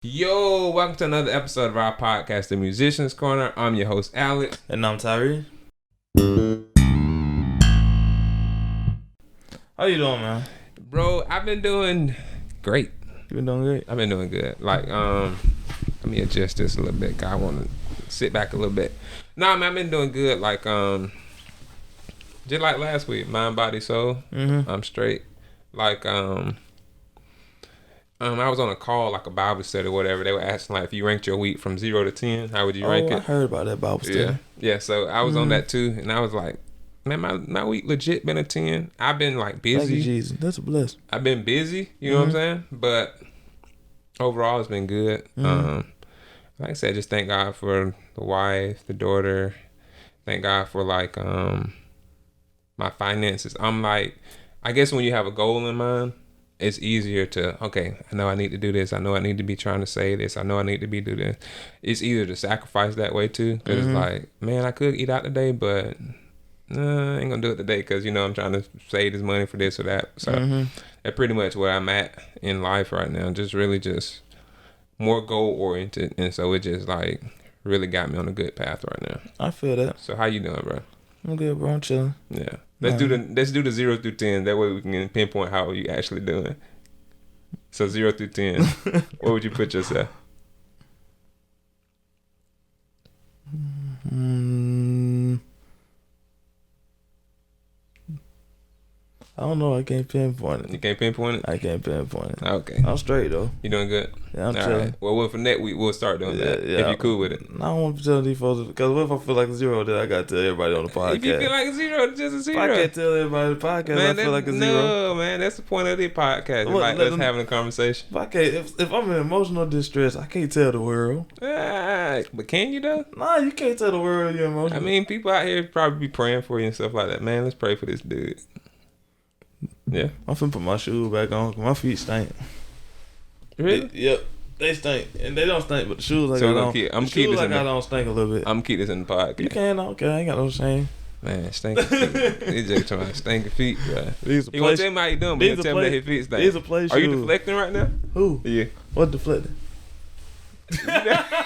Yo, welcome to another episode of our podcast, The Musician's Corner. I'm your host, Alex. And I'm Tyree. How you doing, man? Bro, I've been doing great. You been doing great? I've been doing good. Let me adjust this a little bit, 'cause I want to sit back a little bit. Nah, man, I've been doing good. Just like last week, mind, body, soul. I'm straight. I was on a call, like a Bible study or whatever. They were asking, like, if you ranked your week from 0 to 10, how would you rank it? I heard about that Bible study. Yeah. So I was on that too, and I was like, man, my week legit been a 10. I've been like busy. Thank you, Jesus. That's a blessing. I've been busy, you know what I'm saying? But overall, it's been good. Like I said, just thank God for the wife, the daughter. Thank God for my finances. I'm like, I guess when you have a goal in mind, it's easier to, okay, I know I need to do this. I know I need to be trying to say this. I know I need to be do this. It's easier to sacrifice that way too. Because it's like, man, I could eat out today, but I ain't going to do it today because, I'm trying to save this money for this or that. So that's pretty much where I'm at in life right now. Just really just more goal oriented. And so it just like really got me on a good path right now. I feel that. So how you doing, bro? I'm good, bro. I'm chilling. Yeah. Let's do the 0 through 10. That way we can pinpoint how you actually doing. So 0 through 10, what would you put yourself? I don't know. I can't pinpoint it. You can't pinpoint it? I can't pinpoint it. Okay. I'm straight though. You doing good? Yeah, I'm All chilling. right. Well, for next week we'll start doing that. Yeah. If you're cool with it. I don't want to tell these folks because what if I feel like a 0? Then I gotta tell everybody on the podcast. If you feel like a 0, it's just a 0. If I can't tell everybody on the podcast, Man, I feel like a 0. No, man, that's the point of the podcast. It's like us having a conversation. If I can't, if I'm in emotional distress, I can't tell the world. But can you though? Nah, you can't tell the world you're emotional. I mean, people out here probably be praying for you and stuff like that. Man, let's pray for this dude. Yeah. I'm finna put my shoes back on 'cause my feet stink. Really? Yep. They stink. And they don't stink, but the shoes So I'm keep this I don't stink a little bit. I'm keep this in the podcast. You can, okay, I ain't got no shame. Man, stinky feet. He's just talking about stinky feet, bro. These are He won't tell me how he doing, but he'll tell me that his feet stink. These are play shoes. Are you deflecting right now? Who? Yeah. What deflecting?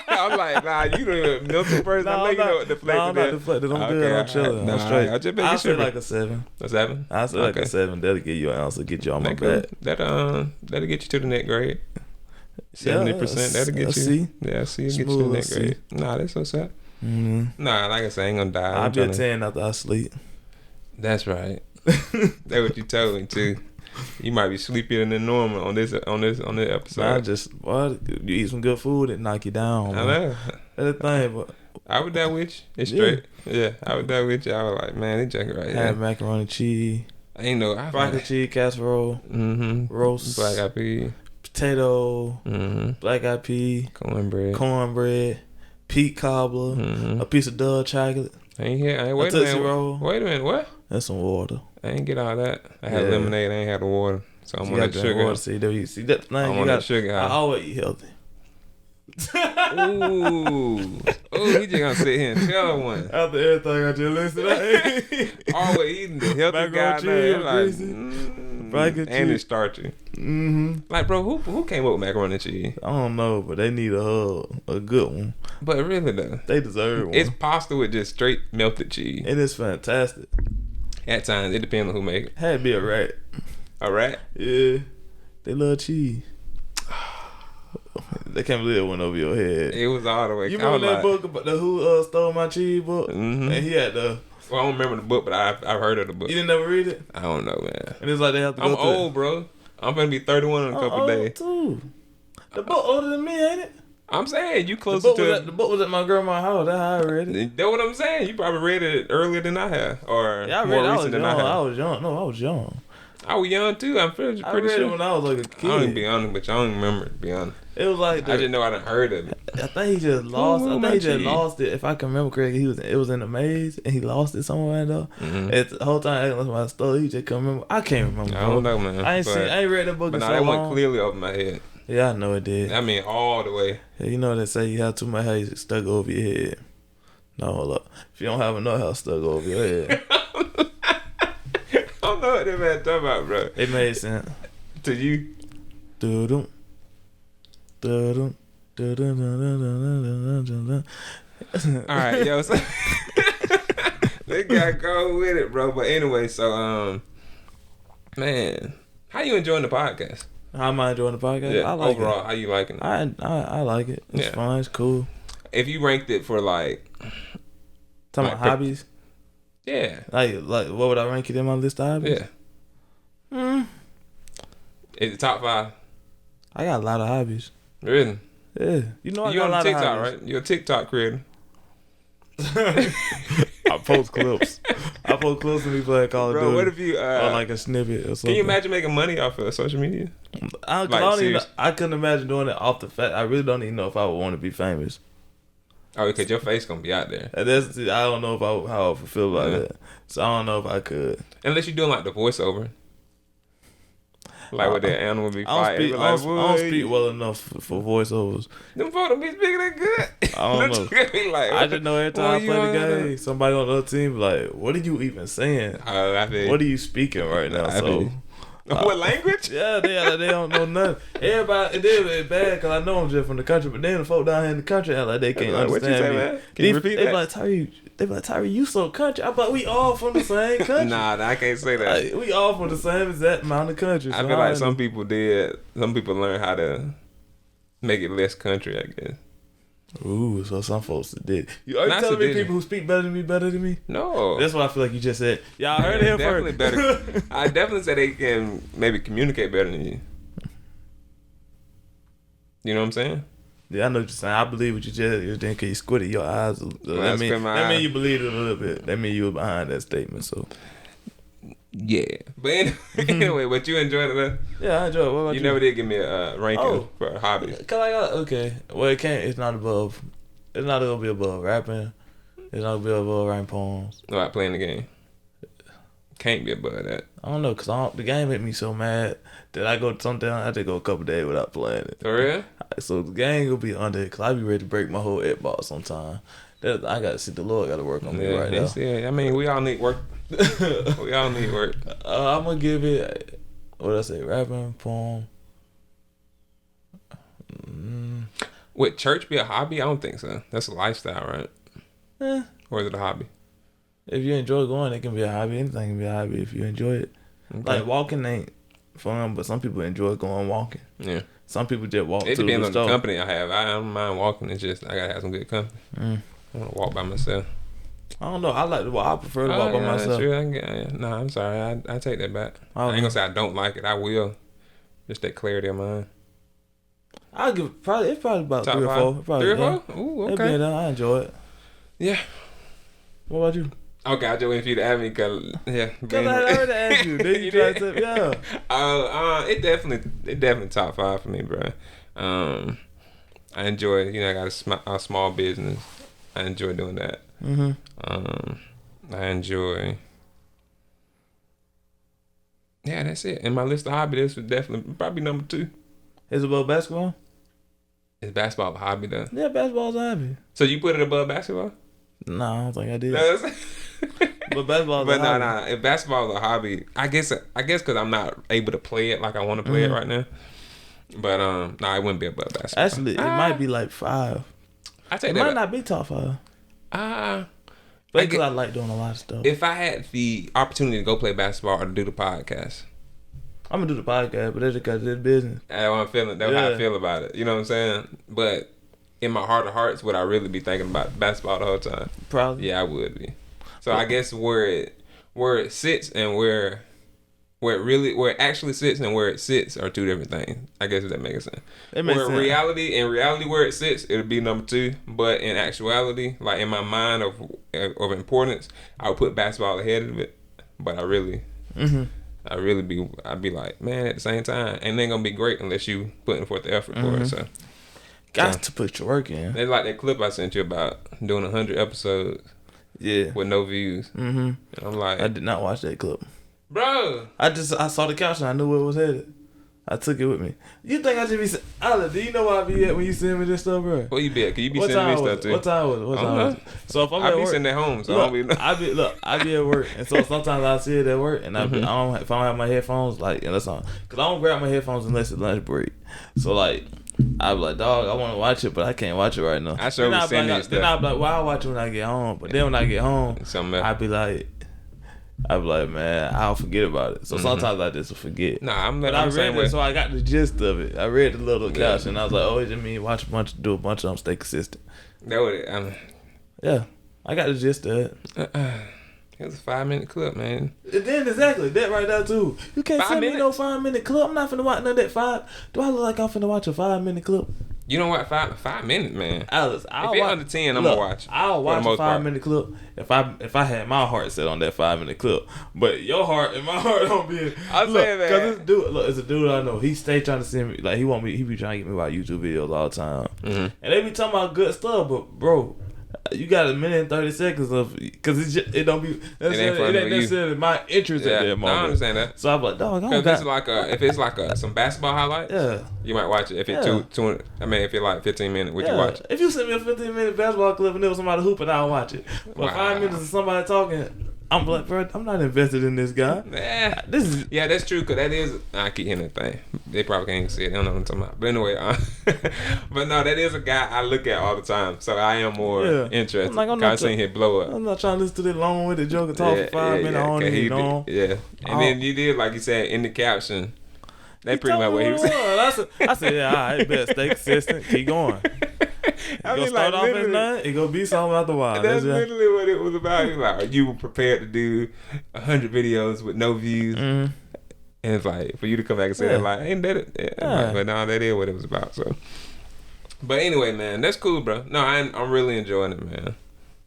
I'm like, nah, you the mental person. I know you know what deflecting I'm not deflected. I'm good. I'm chilling. I'm straight. I just I say like a 7. A 7? I say like a 7. That'll give you an ounce to get you on my back. That'll get you to the next grade. 70%. That'll get you. C. Yeah, C. Get you to the next grade. Nah, that's so sad. Nah, like I say, I ain't gonna die. I'll be a 10 after I sleep. That's right. That's what you told me too. You might be sleepier than normal on this episode. You eat some good food, it knock you down. I know. That's the thing, but I would die with you. It's straight. Yeah, I would die with you. I was like, man, this junkie right here. had macaroni and cheese, I ain't know. mac and cheese casserole, roast, Black eyed pea, potato, black eyed pea, cornbread, peat cobbler, a piece of Dove chocolate. I ain't here. Wait a minute. Wait a minute. What? That's some water. I ain't get all that. I had lemonade. I ain't had the water. So I'm on that sugar. Water. See that thing? I'm on that sugar. I always eat healthy. Ooh, he just gonna sit here and tell one. After everything I just listened to, always eating the healthy guy, man. And it's starchy. Like, bro, who came up with macaroni and cheese? I don't know, but they need a good one. But really though, they deserve one. It's pasta with just straight melted cheese. It is fantastic. At times, it depends on who make it. Had to be a rat. A rat? Yeah, they love cheese. They can't believe it went over your head. It was all the way. You remember that book about the Who Stole My Cheese book? And he had the. Well, I don't remember the book, but I've heard of the book. You didn't never read it? I don't know, man. And it's like they have to go I'm old, bro. I'm gonna be 31 in a couple days. Too. The book older than me, ain't it? I'm saying you closer to the book was at my grandma's house. That's how I read it. That's what I'm saying. You probably read it earlier than I have, or more recent than I have. I was young. No, I was young. I was young too. I'm pretty sure. I read it when I was like a kid. I don't even be honest, but I don't remember it. To be honest. It was like I just know I done heard of it. I think he just lost. I think he just lost it. If I can remember correctly, it was in the maze and he lost it somewhere though. It's the whole time acting like my story. He just couldn't remember. I can't remember. I don't know, man. I ain't read the book. But in no, so that long. went clearly over my head. Yeah, I know it did. I mean, all the way. Yeah, you know they say you have too much hair stuck over your head. No, hold up. If you don't have enough hair stuck over your head. I don't know what that man talking about, bro. It made sense. To you? Doo-dum. Doo-dum. All right, yo. So they gotta go with it, bro. But anyway, so man, how you enjoying the podcast? How am I enjoying the podcast? Yeah, I like overall, it. how you liking it? I like it. It's fun. It's cool. If you ranked it for like talking about hobbies, yeah, like what would I rank it in my list of hobbies? Yeah. Is it top 5? I got a lot of hobbies. Really? Yeah. You know I you got on a lot TikTok, of hobbies. right? You're a TikTok creator. I post clips. Of me playing Call of Duty. Bro, what if you or like a snippet or something? Can you imagine making money off of social media? I couldn't imagine doing it off the fact. I really don't even know if I would want to be famous. Oh, because your face gonna be out there. And I don't know how I would feel about that. So I don't know if I could. Unless you're doing like the voiceover. Like with that animal be fighting. I don't speak well enough for voiceovers. Them folks don't be speaking that good. I don't know. Like, I just know every time I play the game, somebody on the other team be like, what are you even saying? What are you speaking right now? What language? Yeah, they don't know nothing. Everybody, it's bad because I know I'm just from the country, but then the folk down here in the country act like they can't understand what you say, me. Man? Can you repeat that? They be like, Tyree, you so country. I'm like, we all from the same country. Nah, I can't say that. Like, we all from the same exact amount of country. So I feel like some people learn how to make it less country, I guess. Ooh, so some folks did. Are you telling me people who speak better than me? No. That's what I feel like you just said. Y'all heard it here first. Better. I definitely said they can maybe communicate better than you. You know what I'm saying? Yeah, I know what you're saying. I believe what you just then because you squinted your eyes. That mean you believe it a little bit. That mean you were behind that statement. So yeah, but anyway, what you enjoyed it? Yeah, I enjoyed it. What about you? You never did give me a ranking for a hobby. Cause I got well, it can't. It's not above. It's not gonna be above rapping. It's not gonna be above writing poems. About playing the game. Can't be above that. I don't know, cause the game made me so mad that I go sometimes I have to go a couple days without playing it. For real? So the game will be under it, cause I be ready to break my whole Xbox sometime. I gotta see the Lord got to work on me right now. Yeah, I mean, we all need work. We all need work. I'm gonna give it. What I say? Rapping, poem. Would church be a hobby? I don't think so. That's a lifestyle, right? Or is it a hobby? If you enjoy going, it can be a hobby. Anything can be a hobby if you enjoy it. Okay. Like walking ain't fun, but some people enjoy going walking. Yeah. Some people just walk. It depends on the company I have. I don't mind walking. It's just I gotta have some good company. I want to walk by myself. I don't know. I prefer to walk by myself. True. Nah, I'm sorry. I take that back. I ain't gonna say I don't like it. I will. Just that clarity of mind. I'll give it probably about Top 3 or 4. 3 or 4? Ooh, okay. I enjoy it. Yeah. What about you? Okay, I just waiting for you to ask me because I already asked you. Then you tried to It definitely top 5 for me, bro. I enjoy. I got a small business. I enjoy doing that. I enjoy. Yeah, that's it. In my list of hobbies, this was definitely probably number 2. Is it above basketball? Is basketball a hobby though? Yeah, basketball's a hobby. So you put it above basketball? No, I don't think I did. But basketball. No. If basketball is a hobby, I guess because I'm not able to play it like I want to play it right now. But it wouldn't be above basketball. Actually, it might be like 5. I take it that. Might not be top 5. Because I like doing a lot of stuff. If I had the opportunity to go play basketball or to do the podcast, I'm gonna do the podcast, but that's because it's business. That's what I'm feeling. That's how I feel about it. You know what I'm saying? But in my heart of hearts, would I really be thinking about basketball the whole time? Probably. Yeah, I would be. So I guess where it sits and where it actually sits and where it sits are 2 different things. I guess if that makes sense. It makes sense. In reality where it sits, it'll be number 2. But in actuality, like in my mind of importance, I would put basketball ahead of it. But I'd be like, man, at the same time, ain't gonna be great unless you putting forth the effort for it. So got to put your work in. It's like that clip I sent you about doing 100 episodes. Yeah. With no views. And I'm like, I did not watch that clip. Bro. I saw the couch and I knew where it was headed. I took it with me. You think I should be Alan, do you know where I be at when you send me this stuff, bro? Where you be at? Cause you be sending me stuff too. What time was it? So if I'm at work, I be sending that home, so I don't be I be at work, and so sometimes I see it at work, and if I don't have my headphones, like unless cause I don't grab my headphones unless it's lunch break. So like I be like, dog, I want to watch it, but I can't watch it right now. I sure was sending Then I be like, well, I'll watch it when I get home. But then when I get home, I be like, man, I'll forget about it. So sometimes I just forget. Nah, but I read it, so I got the gist of it. I read the little couch, and I was like, oh, it just mean do a bunch of them, stay consistent. That what it. Yeah, I got the gist of it. It was a 5-minute clip, man. And then exactly that right there too. You can't send me no 5-minute clip. I'm not finna watch none of that 5. Do I look like I'm finna watch a 5-minute clip? You know what? 5 minutes, man. Alice, if it's under 10, I'm gonna watch. I'll watch a 5-minute clip if I had my heart set on that 5-minute clip. But your heart and my heart don't be. I'm saying that. Cause this dude, it's a dude I know. He stay trying to send me like he be trying to get me about YouTube videos all the time, and they be talking about good stuff. But bro, you got 1 minute and 30 seconds of because it don't be it ain't necessarily my interest at that moment. I understand that. So I'm like, dog, if it's like some basketball highlights, you might watch it. If it's if it's like 15 minutes, would you watch it? If you send me a 15-minute basketball clip and there was somebody hooping, I'll watch it. But 5 minutes of somebody talking, I'm like, bro, I'm not invested in this guy. That's true. Cause that is I keep hearing that thing. They probably can't even see it. They don't know what I'm talking about. But anyway, but no, that is a guy I look at all the time. So I am more interested. I'm not seen him blow up. I'm not trying to listen to this long-winded joke and talk for 5 minutes. I don't even know. And then you did like you said in the caption. That pretty much what he was saying. I said, yeah, all right, bet. Stay consistent. Keep going. I mean, start off as nothing. It gonna be something after a while. That's literally what it was about. He's like, are you prepared to do 100 videos with no views? And it's like for you to come back and say that, like, ain't that it? But no, that is what it was about. So, but anyway, man, that's cool, bro. No, I'm really enjoying it, man.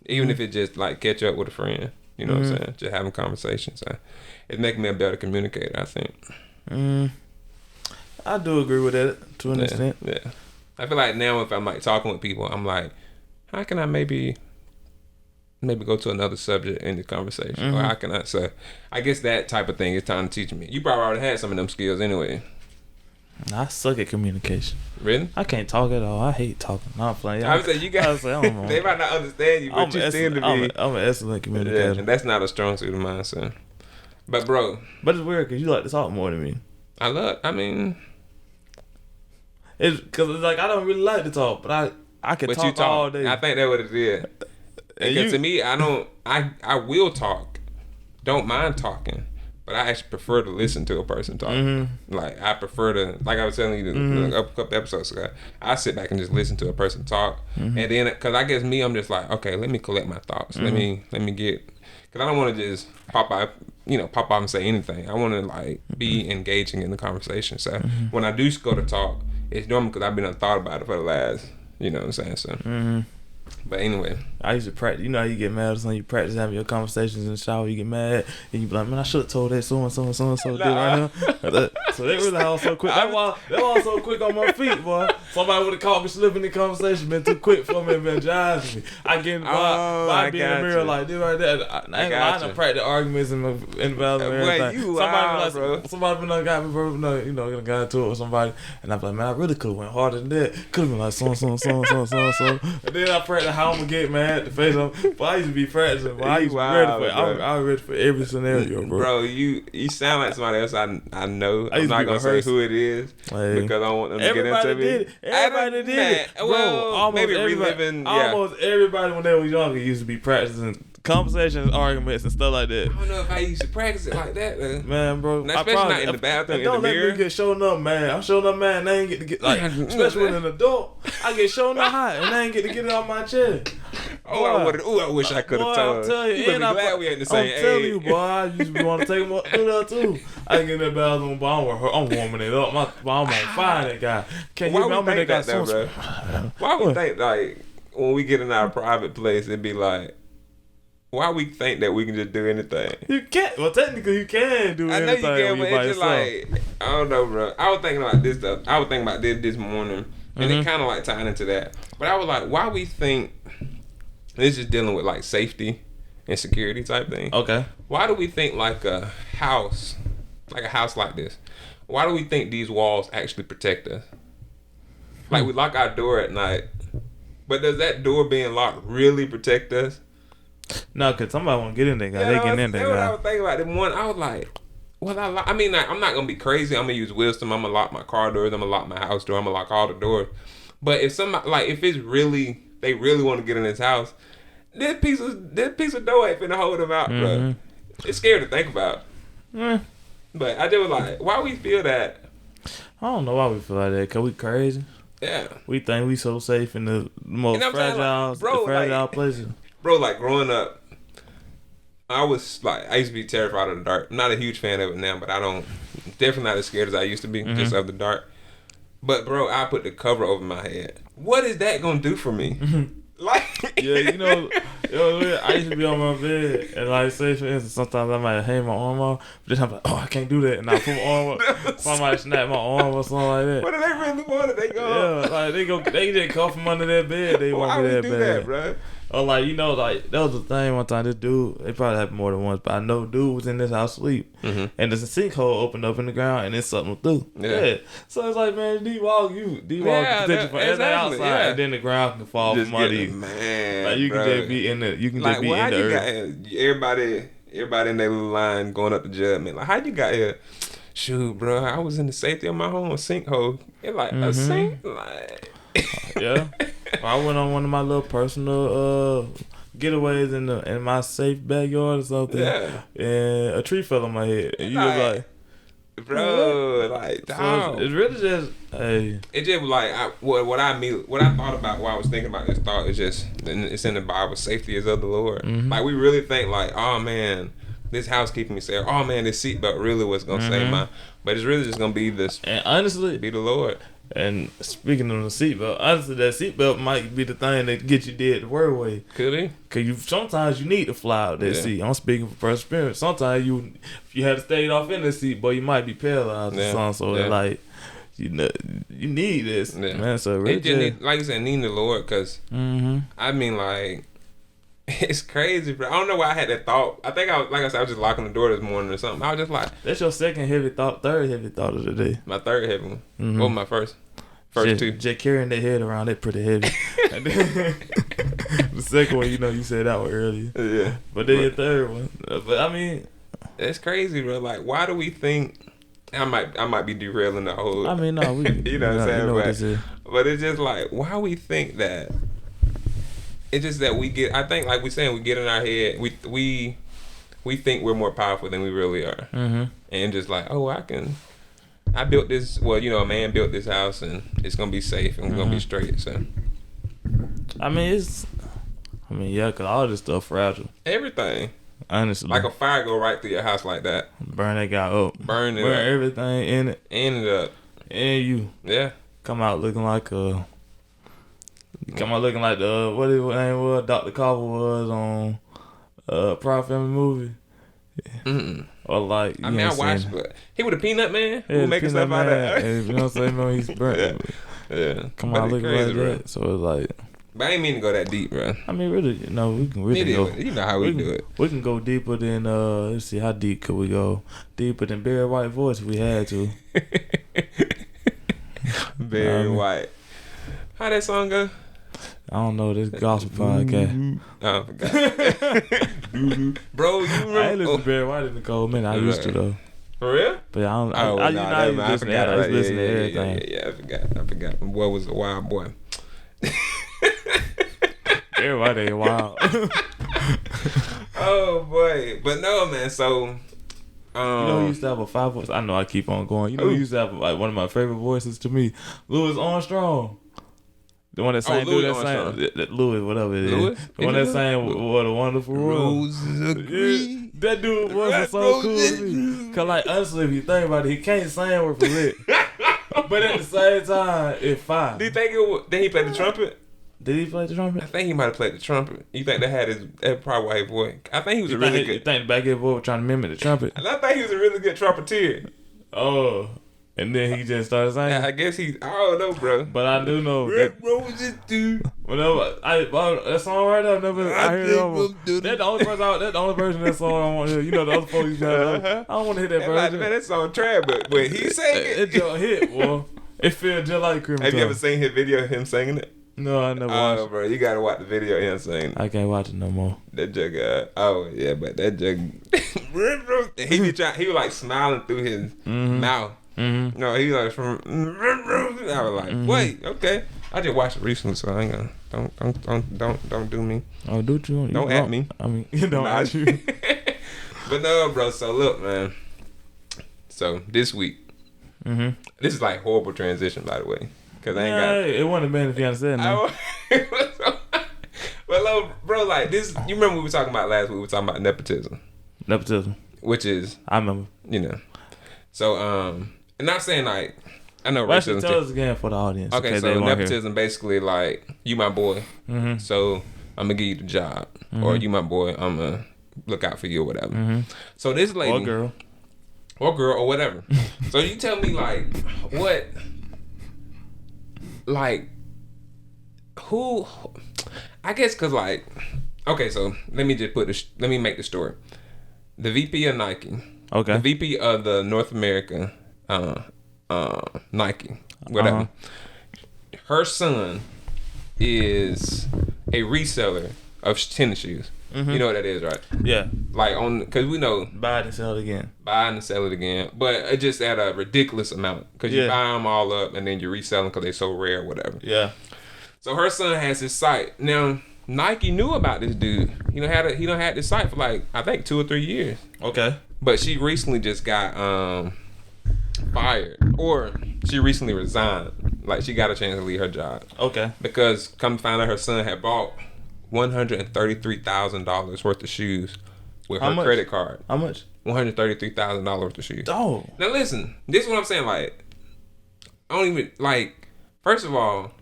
Even if it just like catch up with a friend, you know what I'm saying? Just having conversations. It's making me a better communicator, I think. I do agree with that to an extent. Yeah. I feel like now if I'm like talking with people, I'm like, how can I maybe go to another subject in the conversation? Or how can I? So I guess that type of thing is trying to teach me. You probably already had some of them skills anyway. I suck at communication. Really? I can't talk at all. I hate talking. I'm playing. I was saying you guys. They might not understand you, but you seem to be. I'm an excellent communicator. Yeah, and that's not a strong suit of mine, so. But bro. But it's weird because you like to talk more than me. It's because it's like I don't really like to talk, but I can talk all day. I think that's what it is. Because to me, I will talk, don't mind talking, but I actually prefer to listen to a person talk. Like I prefer to, like I was telling you a couple episodes ago, I sit back and just listen to a person talk, and then because I guess me, I'm just like, okay, let me collect my thoughts. Let me get, because I don't want to just pop out and say anything. I want to like be engaging in the conversation. So when I do go to talk, it's normal because I've been thought about it for the last, you know what I'm saying? So, but anyway. I used to practice. You know how you get mad or something? You practice having your conversations in the shower, you get mad, and you be like, man, I should have told that so-and-so and so-and-so did right now. So they really all so quick. They all so quick on my feet, boy. Somebody would have caught me slipping in conversation, been too quick for me, been jiving me. I get in the bar, I be in the mirror like this right there. I ain't lying to practice arguments and everything. Somebody been like, got me, bro, got into it with somebody, and I'm like, man, I really could have went harder than that. Could have been like so-and-so. And then I practice how I'm gonna get mad. The face on, but I used to be practicing. But I used to be ready for it. I was ready for every scenario, bro. Bro, you sound like somebody else I know. I'm not gonna say who it is because I don't want them to get into it. Everybody did it. Well, maybe reliving. Almost everybody when they was younger used to be practicing conversations, arguments, and stuff like that. I don't know if I used to practice it like that, man, bro. Now, especially not in the bathroom, in the mirror. Don't let me get showing up, man. I'm showing up, man. And they ain't get like, especially when an adult, I get showing up hot, and they ain't get to get it off my chest. I wish I could have told. I'm telling you, you and glad we ain't the same age. I'm telling you, boy. I used to want to take him up through there too. I get in that bathroom, but I'm warming it up. I'm on fire, that guy. Can't you remember that guy though, bro? Why we think like when we get in our private place, it'd be like. Why we think that we can just do anything? You can't. Well, technically, you can do anything. I know you can, but it's just like I don't know, bro. I was thinking about this stuff. I was thinking about this morning, and it kind of like tied into that. But I was like, why we think this is dealing with like safety and security type thing? Okay. Why do we think like a house like this? Why do we think these walls actually protect us? Like we lock our door at night, but does that door being locked really protect us? No, because somebody want to get in there, guy. They get in there, guy. I was thinking about them one. I was like, Well, I mean, like, I'm not gonna be crazy. I'm gonna use wisdom. I'm gonna lock my car doors. I'm gonna lock my house door. I'm gonna lock all the doors. But if somebody, like, if it's really, they really want to get in this house, this piece of door ain't finna hold them out, bro. It's scary to think about. But I just was like, why we feel that? I don't know why we feel like that. Cause we crazy. Yeah. We think we so safe in the most fragile, places. Bro, like growing up, I used to be terrified of the dark. I'm not a huge fan of it now, but definitely not as scared as I used to be, just of the dark. But bro, I put the cover over my head. What is that gonna do for me? Like, yeah, I used to be on my bed and like, say for instance, sometimes I might hang my arm off, but then I'm like, oh, I can't do that, and I put my arm up. Somebody snap my arm or something like that. What do they really want? They go, yeah, like they just come from under their bed. They want me that bad, that, bro. Or like, like that was the thing one time. This dude, it probably happened more than once, but I know dude was in this house asleep, and there's a sinkhole opened up in the ground, and it's something through. Yeah. So it's like, man, D-Walk protect you from everything outside, and then the ground can fall just from under you. Man, like you can just be in the, you can just be in the earth. Everybody in their little line going up to judgment. Like, how you got here? Shoot, bro, I was in the safety of my home, sinkhole. It's like a sink, like. Yeah. I went on one of my little personal getaways in my safe backyard or something. Yeah. And a tree fell on my head. And you was like, bro, like, dog. So it's really just, hey. It just like, what I thought about while I was thinking about this thought is just, it's in the Bible, safety is of the Lord. Like, we really think like, oh man, this house keeping me safe. Oh man, this seatbelt really was gonna save my, but it's really just gonna be this. And honestly, be the Lord. And speaking of the seatbelt, honestly, that seatbelt might be the thing that get you dead the word way. Could it? Cause sometimes you need to fly out that seat. I'm speaking for personal experience. Sometimes if you had to stay off in the seat, boy, you might be paralyzed or something. So like, you need this, man. So really, it just need, like you said, needing the Lord, cause I mean, like, it's crazy, bro. I don't know why I had that thought. I think I was just locking the door this morning or something. I was just like, that's your second heavy thought, third heavy thought of the day. My third heavy one. What was my first? First two. Just carrying their head around, they pretty heavy. And then the second one, you said that one earlier. Yeah. But then your third one. But I mean, it's crazy, bro. Like, why do we think? I might be derailing the whole. I mean, no, we. you know what I'm saying? But it's just like, why we think that? It's just that we get. I think, like we saying, we get in our head. We think we're more powerful than we really are, and just like, oh, I built this. Well, a man built this house, and it's gonna be safe and we're gonna be straight. So, I mean, yeah, cause all this stuff fragile. Everything. Honestly, like a fire go right through your house like that. Burn that guy up. Burn everything in it. End it up. And you. Yeah. Come out looking like the what his name was, Dr. Carver was on Proud Family Movie. Or like, I watched, but he was a Peanut Man who making stuff out of that. You know what I'm saying? He's burnt. Yeah. Come out looking crazy, like bro. that. So it's like, but I ain't mean to go that deep, bro. I mean, really, we can really go. You know how we do it. We can go deeper than let's see, how deep could we go? Deeper than Barry White voice if we had to. Barry White. How that song go? I don't know, this gospel podcast. I forgot. Bro, you remember? I ain't listen to Barry White in the cold minute. I used to though. For real? But I don't. I forgot. I was listening to everything. Yeah, I forgot. My boy was a wild boy. Barry White ain't wild. Oh boy, but no, man. So. Who used to have a 5 voice? I know I keep on going. Who used to have like one of my favorite voices to me? Louis Armstrong. The one that sang, Louis, whatever it is. Louis? The one that sang What a Wonderful World. Roses agree. Yeah, that dude was so cool to me. Cause like, honestly, if you think about it, he can't sing word for lit. But at the same time, it's fine. Do you think did he play the trumpet? Did he play the trumpet? I think he might have played the trumpet. You think that probably why his voice? I think he was really good. You think the back of his voice was trying to mimic the trumpet? And I think he was a really good trumpeter. Oh. And then he just started singing. I guess I don't know, bro. But I do know Red Roses, dude. Whenever that song right there, I hear it. That's the only version of that song I want to hear. You know the other folks you got. I don't want to hear that version. Man, that song trash, but when he sang it, it just hit, boy. It feels just like Criminal. Have you ever seen his video of him singing it? No, I never watched it. Bro, you gotta watch the video. Insane. I can't watch it no more. That jug. But that jug. he be trying. He was like smiling through his mouth. Mm-hmm. No, he like from. I was like, wait, okay. I just watched it recently, so I ain't gonna don't do me. Oh, do what you want. Don't at me. I mean, don't Nah. at you. But no, bro. So look, man. So this week, this is like horrible transition, by the way, because I ain't got. It wouldn't have been if you understand. But look, bro, like this. You remember we were talking about last week? We were talking about nepotism, which is I remember. So and not saying like I know Why should racism. tell us again for the audience? Okay, so nepotism basically like you my boy, so I'm gonna give you the job, or you my boy, I'm gonna look out for you or whatever. So this lady or girl or whatever. So you tell me like what, like who? I guess because like okay, so let me just let me make the story. The VP of Nike. Okay. The VP of the North America, Nike, whatever. Her son is a reseller of tennis shoes. You know what that is, right? Yeah. Like because we know buy it and sell it again. Buy and sell it again, but it just at a ridiculous amount because you buy them all up and then you resell them because they're so rare, or whatever. Yeah. So her son has his site now. Nike knew about this dude. He done had this site for like I think 2 or 3 years. Okay. But she recently just got fired, or she recently resigned. Like she got a chance to leave her job. Okay. Because come to find out her son had bought $133,000 worth of shoes with her credit card. How much? $133,000 worth of shoes. Oh. Now listen, this is what I'm saying. Like, I don't even like. First of all,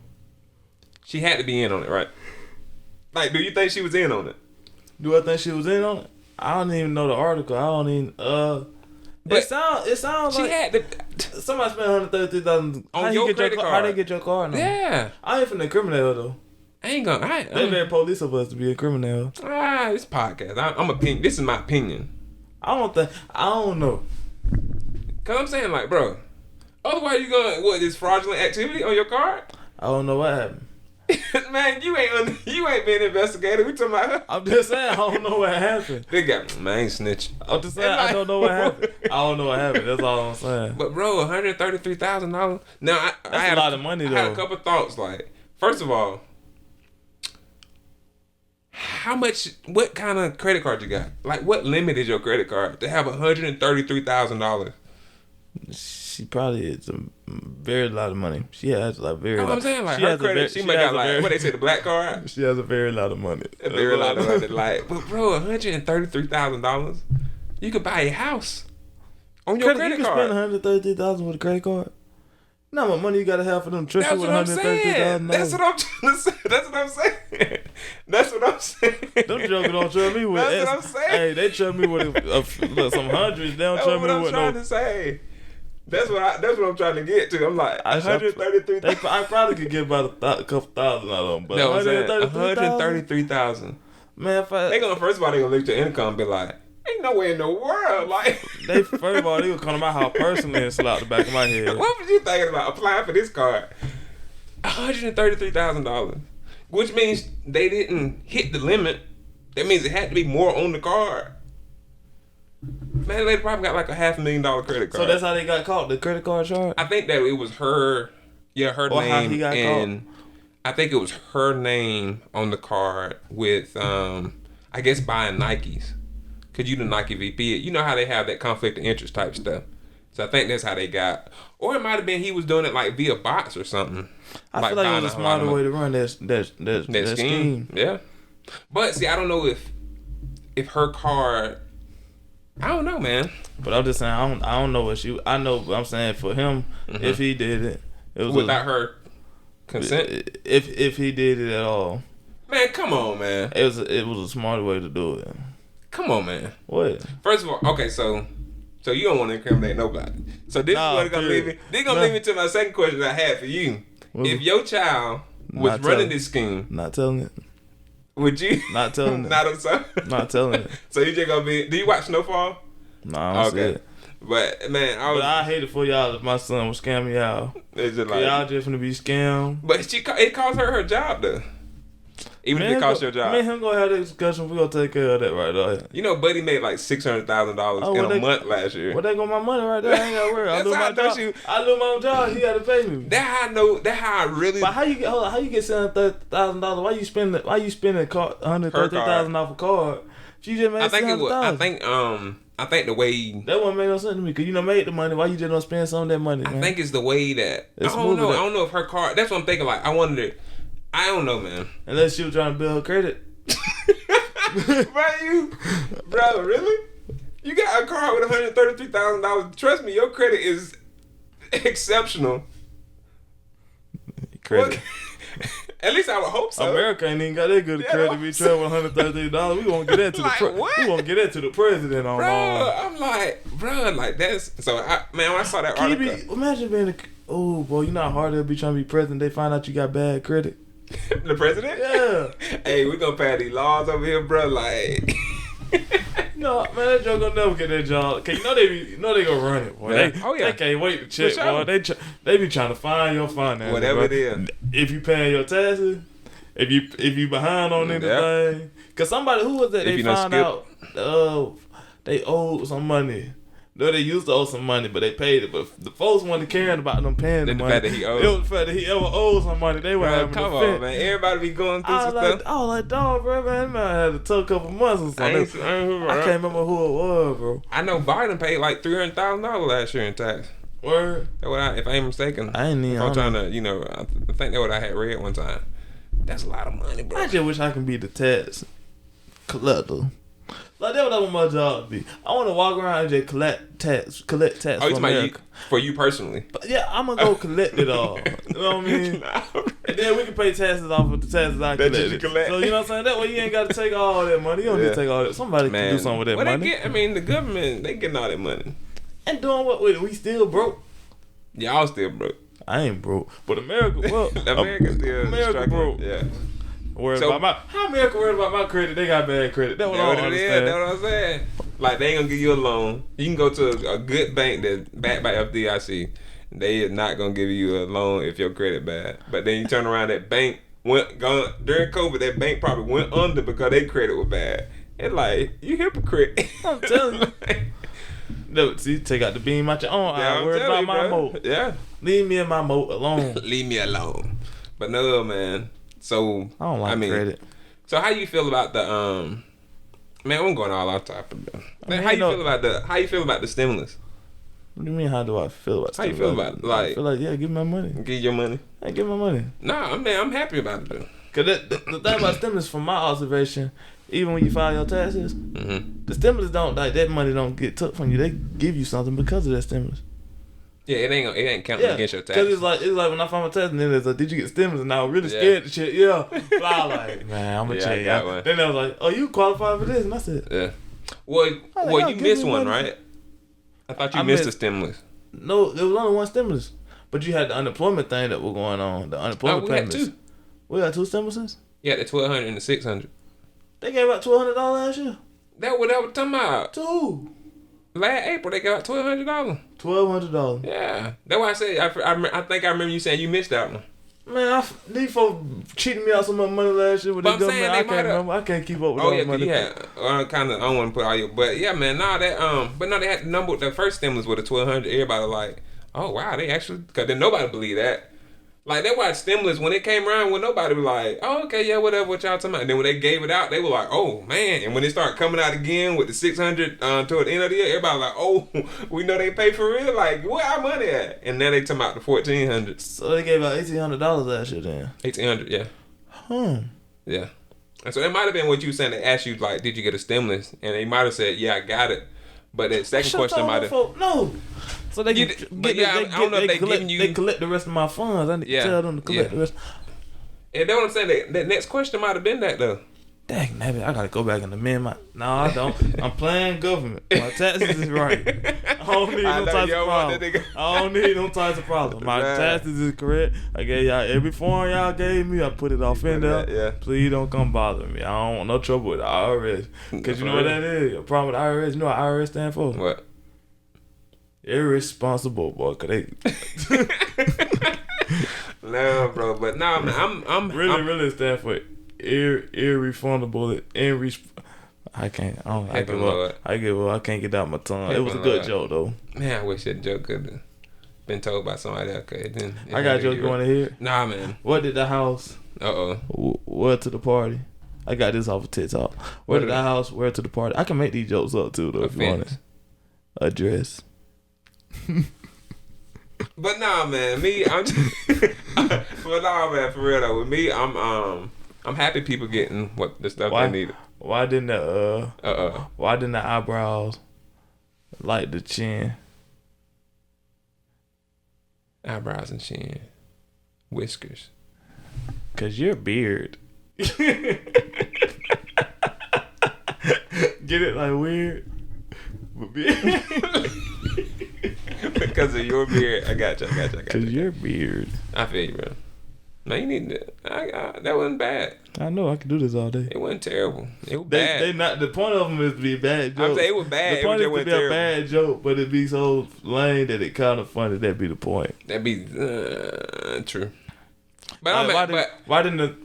she had to be in on it, right? Like, do you think she was in on it? Do I think she was in on it? I don't even know the article. I don't even. But it sounds she like had to. Somebody spent $133,000 on your credit card. How they get your card? Now? Yeah. I ain't finna incriminate her though. I ain't gonna. They very police of us to be a criminal. This podcast. I'm opinion. This is my opinion. I don't know. Cause I'm saying like, bro. Otherwise, you gonna this fraudulent activity on your card? I don't know what happened. Man, you ain't been investigated. We talking about her. I'm just saying I don't know what happened. They got man, I ain't snitch. I'm just saying I don't know what happened. I don't know what happened. That's all I'm saying. But bro, $133,000. Now I had a lot of money though. I had a couple thoughts. Like, first of all, how much? What kind of credit card you got? Like, what limit is your credit card to have $133,000? She probably is a very lot of money. She has like very. That's what I'm saying. Like her credit, she might got like what they say, the black card. She has a very lot of money. A very lot of money. Like, but bro, $133,000, you could buy a house on your credit card. You can spend $133,000 with a credit card. Not what money you gotta have for them trips with $133,000. That's what I'm trying to say. That's what I'm saying. That's what I'm saying. Them jokers don't trust me with. That's what I'm saying. Hey, they trust me with some hundreds. They don't trust me with no. That's what I'm trying to say. That's what I'm trying to get to. I'm like $133,000. I probably could get about a couple thousand out of them, but $133,000. Man, first of all they gonna look at your income and be like, ain't no way in the world. Like first of all they gonna come to my house personally and slap the back of my head. What was you thinking about applying for this card? $133,000, which means they didn't hit the limit. That means it had to be more on the card. Man, they probably got like a $500,000 credit card. So that's how they got caught, the credit card charge? I think that it was her name. How he got caught? I think it was her name on the card with, I guess, buying Nikes. Because you the Nike VP. You know how they have that conflict of interest type stuff. So I think that's how they got. Or it might have been he was doing it like via bots or something. I feel like it was a smarter way to run that scheme. Yeah. But see, I don't know if her card... I don't know, man. But I'm just saying, I don't know what she. I know, but I'm saying for him, if he did it, was without her consent. If he did it at all, man, come on, man. It was a smarter way to do it. Come on, man. What? First of all, okay, so you don't want to incriminate nobody. So this is what gonna lead me. This gonna lead me to my second question I had for you. If your child was running this scheme, not telling it. Would you? Not telling it. Not telling it. Not telling it. So you just gonna be? Do you watch Snowfall? No, I don't see it. But man, But I hate it for y'all if my son was scamming y'all. It's just like, Y'all just finna be scammed. but it cost her job though. Even if it cost your job. Me and him gonna have that discussion. We gonna take care of that right there. You know, Buddy made like $600,000 in a month last year. Well, they got my money right there. I ain't gotta worry. I That's lose how my I know job. you- I lose my job. He gotta pay me. That how I know. That how I really. But how you get? Hold on. How you get $730,000? Why you spending $130,000 off a card? She just made I think it was. $600,000. I think the way. That wouldn't make no sense to me because you done made the money. Why you just don't spend some of that money? Man? I think it's the way that. It's I don't know. smoother I don't know if her car. That's what I'm thinking. Like I wonder. I don't know, man. Unless she was trying to build her credit. Bro, really? You got a car with $133,000. Trust me, your credit is exceptional. Credit. At least I would hope so. America ain't even got that good credit. We travel $133. We gonna get that to Like, what? We gonna get that to the president on. Bro, I'm like, that's so. When I saw that article, Imagine being oh boy, you know how hard it'll be trying to be president. They find out you got bad credit. the president. Yeah. Hey, we gonna pass these laws over here, bro. Like, No, man, that joke gonna never get that job. Cause you know they gonna run it, boy. Yeah. They can't wait to check, For sure. boy. They be trying to find your finances, whatever bro. it is. If you paying your taxes, if you behind on anything, cause somebody who was that If they you done found skip. out, they owed some money. No, they used to owe some money, but they paid it. But the folks wasn't caring about them paying the money. fact that he owed. It was the fact that he ever owed some money. They were Bro, having come a on, fit. man. Everybody be going through I some was like, stuff. dog, bro, man had a tough couple months or something. I can't remember who it was, bro. I know Biden paid like $300,000 last year in tax. Word. That's what if I ain't mistaken. I ain't even. If I'm trying to, I think that's what I had read one time. That's a lot of money, bro. I just wish I can be the tax collector. Like that's what I want my job to be. I want to walk around and just collect tax Oh, you from talking about America. for you personally? But yeah, I'm gonna go collect it all. You know what I mean? And then we can pay taxes off of the taxes I That collected. you collect. So you know what I'm saying? That way you ain't got to take all that money. You don't need to take all that. Somebody can do something with that what money. the government, they getting all that money. And doing what with it? We still broke. Y'all still broke. I ain't broke, but America, well, America still America struggling. broke. Yeah. Worried So- about how America worried about my credit? They got bad credit. That's what I That's don't what it is. understand. That's what I'm saying. Like they ain't gonna give you a loan. You can go to a good bank that's backed by FDIC. They is not gonna give you a loan if your credit bad. But then you turn around, that bank during COVID. That bank probably went under because their credit was bad. It's like you hypocrite. I'm telling you. No, see, take out the beam out your own eye. I'm Worried telling about you, my bro. moat. Yeah. Leave me and my moat alone. Leave me alone. But no, man. So I don't like credit. So how you feel about the Man, I'm going all off topic though. mean, How you feel about the stimulus? What do you mean? How do I feel about? How you feel about it? I Like, feel like give me my money. give your money? Hey, give me my money. Nah, I'm happy about it though. Cause the thing about stimulus, from my observation, even when you file your taxes, Mm-hmm. the stimulus don't like that money don't get took from you. They give you something because of that stimulus. Yeah, it ain't counting against your Cause taxes. it's like when I found my tax and then it's like, did you get stimulus? And I was really Yeah. scared to shit. Yeah, but I was like, man, I'm gonna Yeah, I check. got one. Then I was like, oh, you qualified for this, and I said, Yeah. Well, oh, you give missed me one, money. right? I thought you I missed the missed- stimulus. no, there was only one stimulus, but you had the unemployment thing that was going on. The unemployment we had payments. two. We got two stimuluses. Yeah, the 1,200 and the 600. They gave out $1,200 last year. That what I was talking about. Two. Last April they got $1,200. $1,200. Yeah, that's why I said I think I remember you saying you missed that one. Man, these folks cheating me out so much money last year with But the I'm saying government. they I can't might've- remember. I can't keep up with Oh all yeah, the 'cause money. you had kind of I don't want to put all your, but yeah, man, nah that but no, they had the number. The first stimulus with the 1,200. Everybody like, oh wow, they actually, because then nobody believed that. Like that's why stimulus when it came around, when nobody was like, oh okay, yeah, whatever, what y'all talking about. And then when they gave it out, they were like, oh man. And when it started coming out again with the 600 toward the end of the year, everybody was like, oh, we know they pay for real. Like where our money at? And now they talking about the 1,400, So they gave out $1,800 last year then. 1,800, yeah. Yeah. And so it might have been what you were saying. They asked you, like, did you get a stimulus? And they might have said, yeah, I got it. But the second question might have... No. So they You can did- but yeah, I don't know if they collect, giving you- they collect the rest of my funds. I need Yeah, to tell them to collect yeah. the rest. And that's what I'm saying. That next question might have been that, though. Dang, maybe I gotta go back and amend my. No, I don't. I'm playing government. My taxes is right. I don't need I no know types you of don't want that problem. nigga. I don't need no types of problem. My Right. taxes is correct. I gave y'all every form y'all gave me. I put it off in there. Yeah. Please don't come bother me. I don't want no trouble with the IRS. Cause you know what that is. A problem with the IRS. You know what IRS stand for? What? Irresponsible, boy. Cause they No, bro, but no, man, I'm really stand for irrefundable. I can't. I don't. I Heaven give Lord. up. I give up. I can't get out my tongue. It was a Heaven good Lord. joke though. Man, I wish that joke could have been told by somebody else. I got a joke you want to hear. Nah, man. What did the house wear to the party? I got this off of TikTok. What did the house wear to the party? I can make these jokes up too though if you want it. A dress. But nah, man. I'm just, but nah, man. For real though, with me, I'm happy people getting what the stuff they needed. Why didn't the eyebrows like the chin? Eyebrows and chin, whiskers. Cause your beard. Get it like weird? Because of your beard. I got you. Cause your beard. I feel you, bro. No, you need to. That wasn't bad. I know I can do this all day. It wasn't terrible. It was bad. They not. The point of them is to be a bad joke. I'm saying it was bad. The point it is was to be terrible. a bad joke, but it be so lame that it kind of funny. That'd be the point. That'd be true. But why didn't the?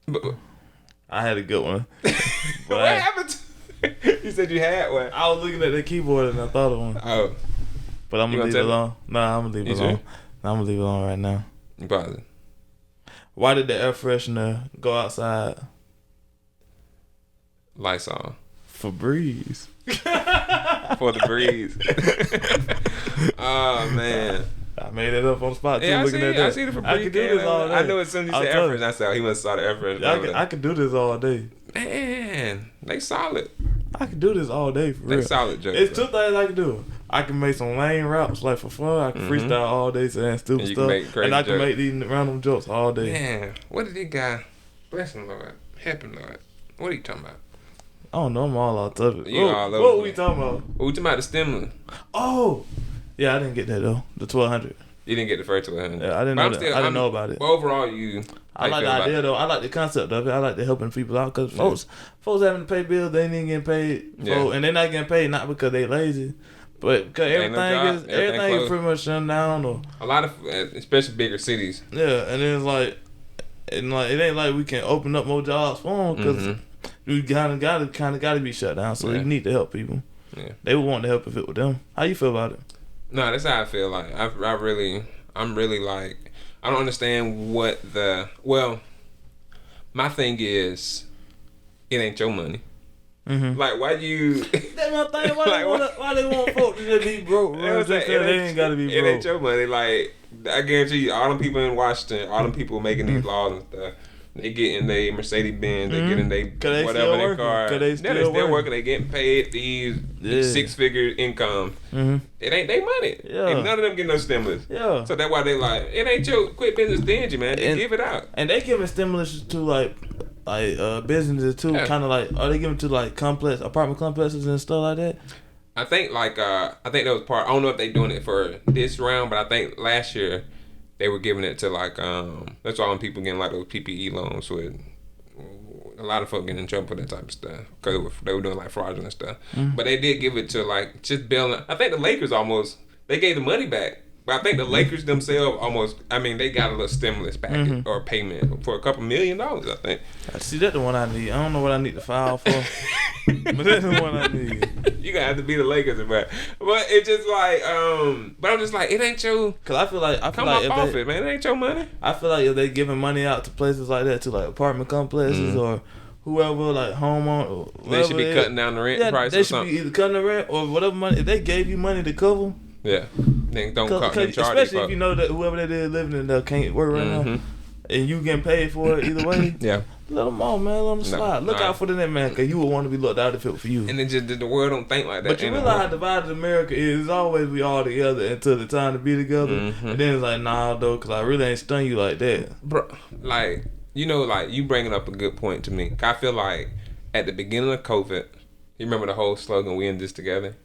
But I had a good one. what happened? You said you had one. I was looking at the keyboard and I thought of one. Oh, but I'm gonna leave it alone. Nah, I'm gonna leave it alone. Nah, I'm gonna leave it alone right now. You positive? Why did the air freshener go outside? Lysol. For breeze. For the breeze. Oh man. I made it up on the spot too. Yeah, looking at that. I see it for breeze. I can do this all day. I know as soon as you said air freshener, I said he must have saw the air freshener. I can do this all day. Man, they solid. I can do this all day for real. They solid jokes. It's two things I can do. I can make some lame raps like for fun. I can freestyle all day saying stupid stuff, and I can make these random jokes all day. Man, what did this guy? Bless him, Lord. Help him, Lord. What are you talking about? I don't know. I'm all out of it. What are we talking about? We talking about the stimulus. Oh, yeah. I didn't get that though. The 1200. You didn't get the first 1200. Yeah, I didn't know that. I didn't know about it. But overall, I like the idea though. I like the concept of it. I like the helping people out because folks having to pay bills, they ain't getting paid, and they're not getting paid not because they lazy, but because everything is pretty much shut down. Or a lot of, especially bigger cities. Yeah, and then it ain't like we can open up more jobs for them because we kind of gotta be shut down. So you need to help people. Yeah, they would want to help if it was them. How you feel about it? No, that's how I feel. Like I'm really like, I don't understand what my thing is, it ain't your money. Like, why you? That's my thing. Why they want folks to just be broke? They ain't gotta be broke. It ain't your money. Like, I guarantee you, all them people in Washington, all them people making these laws and stuff, they getting their Mercedes Benz, they getting their whatever their car. They still working. They getting paid these 6-figure income. It ain't their money. Yeah. And none of them getting no stimulus. Yeah. So that's why they like, it ain't your quit business stingy, man. They give it out. And they giving stimulus to like businesses too. Yeah. Kind of like, are they giving to like apartment complexes and stuff like that? I think that was part. I don't know if they doing it for this round, but I think last year they were giving it to like that's why when people getting like those PPE loans with a lot of folks getting in trouble for that type of stuff because they were doing like fraudulent stuff. But they did give it to like just bailing. I think the Lakers they gave the money back. But I think the Lakers themselves they got a little stimulus package or payment for a couple $1 million, I think. See, that's the one I need. I don't know what I need to file for, but that's the one I need. You gonna have to be the Lakers, but it's just like, but I'm just like, it ain't your. Cause I feel like off it, man. It ain't your money. I feel like if they giving money out to places like that, to like apartment complexes or whoever, like homeowner, they should be cutting down the rent price. They should be either cutting the rent or whatever money. If they gave you money to cover. Yeah, then don't charge. Especially if you know that whoever that is living in there can't work right now, and you getting paid for it either way. Yeah, let them on, man. Let them slide. Look out for the net, man, because you would want to be looked out if it was for you. And then just the world don't think like that. But you realize how divided America is. It's always we all together until the time to be together, and then it's like, nah, though, because I really ain't stun you like that, bro. Like you bringing up a good point to me. I feel like at the beginning of COVID, you remember the whole slogan, "We in this together."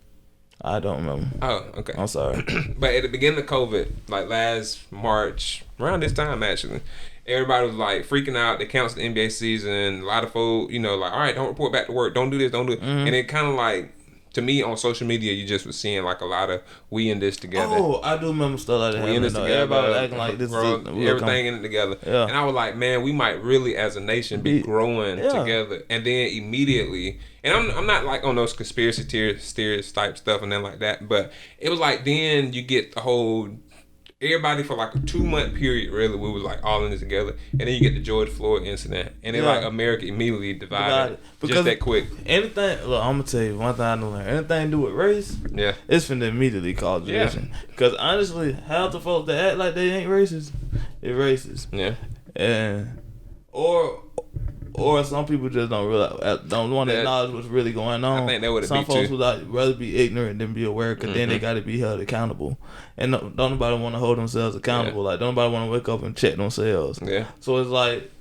I don't remember. Oh, okay. I'm sorry. But at the beginning of COVID, like last March, around this time actually, everybody was like freaking out. They canceled the NBA season. A lot of folks, you know, like, all right, don't report back to work. Don't do this. Don't do it. And it kind of like, to me, on social media, you just was seeing like a lot of we in this together. Oh, I do remember stuff like that. We in this together. Everybody was acting like this bro, everything in it together. Yeah. And I was like, man, we might really, as a nation, be growing together. And then immediately, and I'm not like on those conspiracy theories type stuff and then like that, but it was like then you get the whole. Everybody for like a 2-month period, really, we was like all in this together, and then you get the George Floyd incident, and then like America immediately divided just that quick. Anything, look, I'm gonna tell you one thing I know. Anything to do with race, it's finna immediately cause division. Because honestly, half the folks that act like they ain't racist, they're racist. Yeah, and or some people just don't realize, don't want to acknowledge what's really going on. I think that would some folks would rather be ignorant than be aware, because then they got to be held accountable. And don't nobody want to hold themselves accountable. Like, don't nobody want to wake up and check themselves. Yeah. So it's like,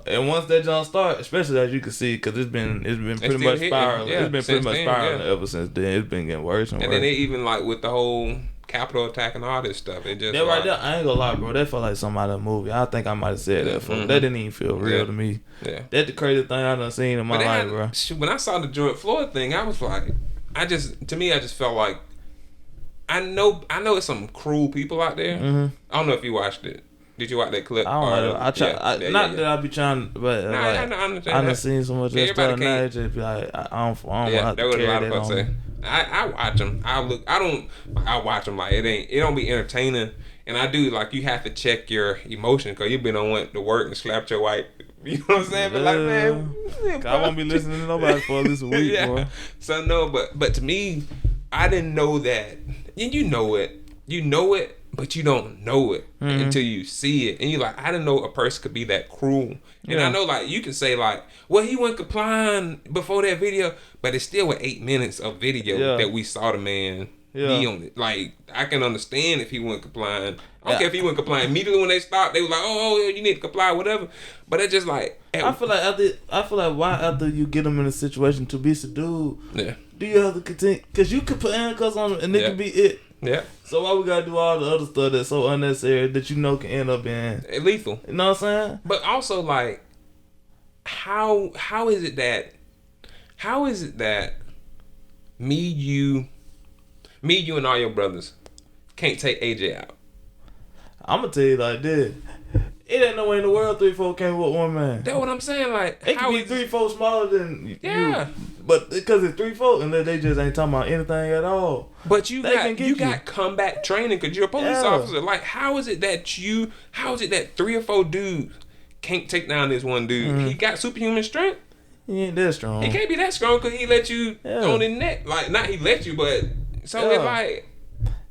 and once that jump start, especially as you can see, because it's been pretty much spiraling. It's been pretty much spiraling ever since then. It's been getting worse and worse. And then they even like with the whole Capitol attack and all this stuff. It just that right there, I ain't gonna lie, bro. That felt like something out of a movie. I think I might have said that. That didn't even feel real to me. Yeah, that's the crazy thing I done seen in my life, bro. When I saw the George Floyd thing, I was like, I just felt like, I know it's some cruel people out there. I don't know if you watched it. Did you watch that clip? I don't know. That I be trying, but I done seen so much of that stuff now. It just be like, I don't want to carry that on me. I watch them. I watch them like it don't be entertaining, and I do like you have to check your emotion because you've been on went to work and slapped your wife. You know what I'm saying? But like, man, I won't be listening to nobody for at least a week, boy. So no, but to me, I didn't know that. And you know it, but you don't know it until you see it, and you're like, I didn't know a person could be that cruel. And I know, like, you can say like, well, he wasn't complying before that video, but it's still 8 minutes of video that we saw the man be on it. Like, I can understand if he wasn't complying. I don't care if he wasn't complying. Immediately when they stopped, they were like, oh, you need to comply, whatever. But it's just like, I feel like why after you get them in a situation to be subdued, do you have to continue? Because you could put handcuffs on them and it could be it. Yeah. So why we gotta do all the other stuff that's so unnecessary that you know can end up being lethal? You know what I'm saying? But also, like, how is it that me, you, and all your brothers can't take AJ out? I'm gonna tell you like this. It ain't no way in the world 3-4 can't with one man. That's what I'm saying. Like, it can be 3-4 smaller than you. But because it's 3-4, and they just ain't talking about anything at all. But you got combat training because you're a police officer. Like, how is it that 3 or 4 dudes can't take down this one dude? He got superhuman strength. He ain't that strong. He can't be that strong because he let you on his neck. Like, not he let you, but so it's like.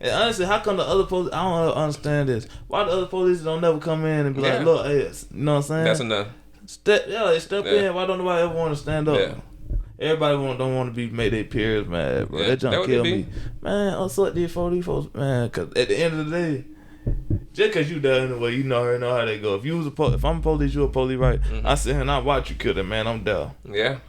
And honestly, how come the other police? I don't understand this. Why the other police don't never come in and be like, "Look, hey," you know what I'm saying? That's enough. Step in. Why don't nobody ever want to stand up? Yeah. Everybody don't want to make their peers mad, bro. That junk kill me, man. I'm so these folks, man. Because at the end of the day, just because you there in the way, you already know how they go. If I'm a police, you a police, right? I sit here and I watch you kill that man. I'm down. Yeah.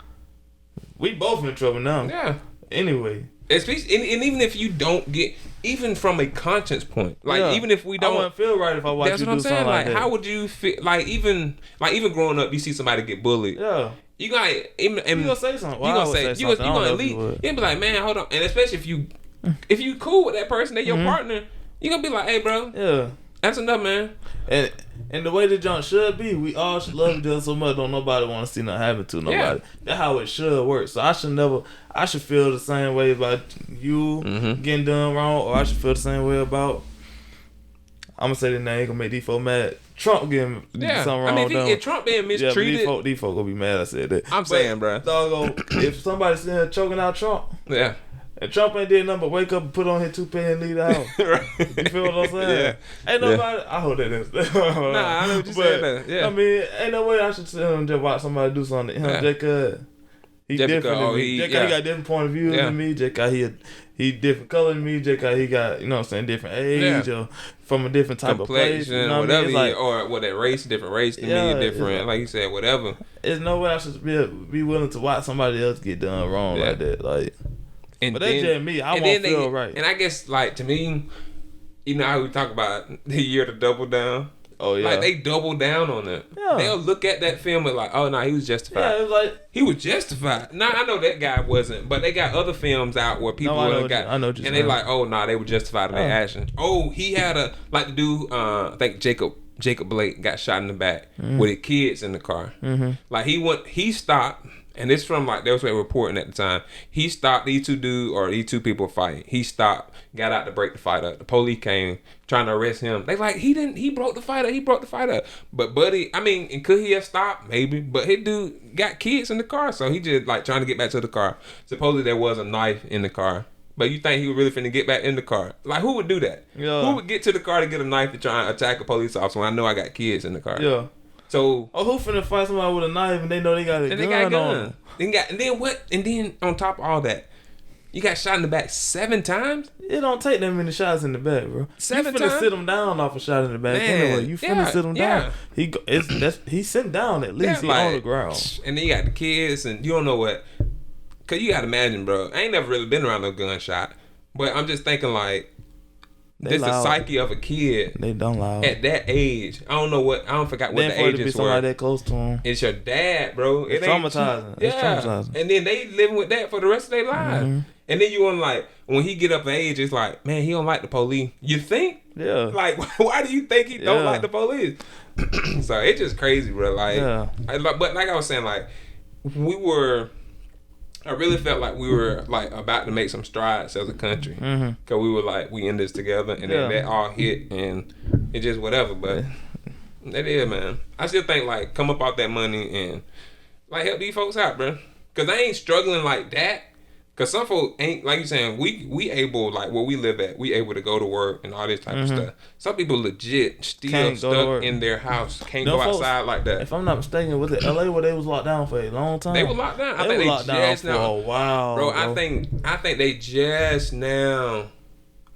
We both in trouble now. Yeah. Anyway. And even if you don't get, even from a conscience point, like even if we don't, I wouldn't feel right if I watch you do something like that. How would you feel? Like even growing up, you see somebody get bullied. Yeah. You gonna say something. You gonna leave. You gonna be like, man, hold on. And especially if you cool with that person, they're your partner. You gonna be like, hey, bro. Yeah. That's enough, man. And the way the junk should be, we all should love each other so much. Don't nobody want to see nothing happen to nobody. Yeah. That's how it should work. So I should feel the same way about you getting done wrong, or I should feel the same way about. I'm gonna say that now ain't gonna make these folks mad. Trump getting something wrong. I mean, if Trump being mistreated, these folks gonna be mad. I said that. I'm saying, bro. Doggone, if somebody's sitting here choking out Trump, and Trump ain't did nothing but wake up and put on his toupee and leave the house. Right. You feel what I'm saying? Yeah. Ain't nobody. I hope that is. Nah, I know what you're saying. Yeah. I mean, ain't no way I should sit and just watch somebody do something to him just cause he different than me. Just cause he got different point of view than me. Just cause he different color than me. Just cause he got, you know what I'm saying, different age or from a different type of place. You know whatever. I mean? Or that race, different race to me, different, like you said, whatever. There's no way I should be willing to watch somebody else get done wrong like that. Like. But that's just me. I won't feel right. And I guess, like, to me, you know how we talk about the year to double down? Oh, yeah. Like, they double down on it. Yeah. They'll look at that film and like, oh, no, he was justified. Yeah, it was like... He was justified. Nah, I know that guy wasn't, but they got other films out where people I know and what you're they saying. like, oh, nah, they were justified in their action. Oh, he had like the dude, I think Jacob Blake got shot in the back with his kids in the car. Like, he stopped. And this from like, they was reporting at the time. He stopped these two people fighting. He stopped, got out to break the fight up. The police came trying to arrest him. They like, he broke the fight up. But Buddy, I mean, and could he have stopped? Maybe. But his dude got kids in the car. So he just like trying to get back to the car. Supposedly there was a knife in the car. But you think he was really finna get back in the car? Like, who would do that? Yeah. Who would get to the car to get a knife to try and attack a police officer when I know I got kids in the car? Yeah. So... Oh, who finna fight somebody with a knife and they know they got a gun on them? And then what? And then on top of all that, you got shot in the back 7 times? It don't take that many shots in the back, bro. 7 you finna times? sit him down off a shot in the back. Man, Anyway, you finna sit him down. He's sitting down at least. He like, on the ground. And then you got the kids and you don't know what. Cause you gotta imagine, bro. I ain't never really been around no gunshot. But I'm just thinking like, this the psyche of a kid. They don't loud. At that age. I don't forget what the ages were. Somebody that close to him. It's your dad, bro. It's traumatizing. Yeah. It's traumatizing. And then they living with that for the rest of their lives. And then you want like, when he get up in age, it's like, man, he don't like the police. You think? Yeah. Like, why do you think he don't like the police? So it's just crazy, bro. Like, but like I was saying, like, I really felt like we were like about to make some strides as a country, cause we were like, we in this together, and then that all hit, and it just whatever. But that is, man. I still think like, come up off that money and like help these folks out, bro. Cause I ain't struggling like that. Cause some folks ain't, like you saying, we able, like where we live at, we able to go to work and all this type of stuff. Some people legit still stuck in their house, can't go outside like that. If I'm not mistaken, was it LA where they was locked down for a long time? They were locked down. I think they locked down for a while, bro. I think they just now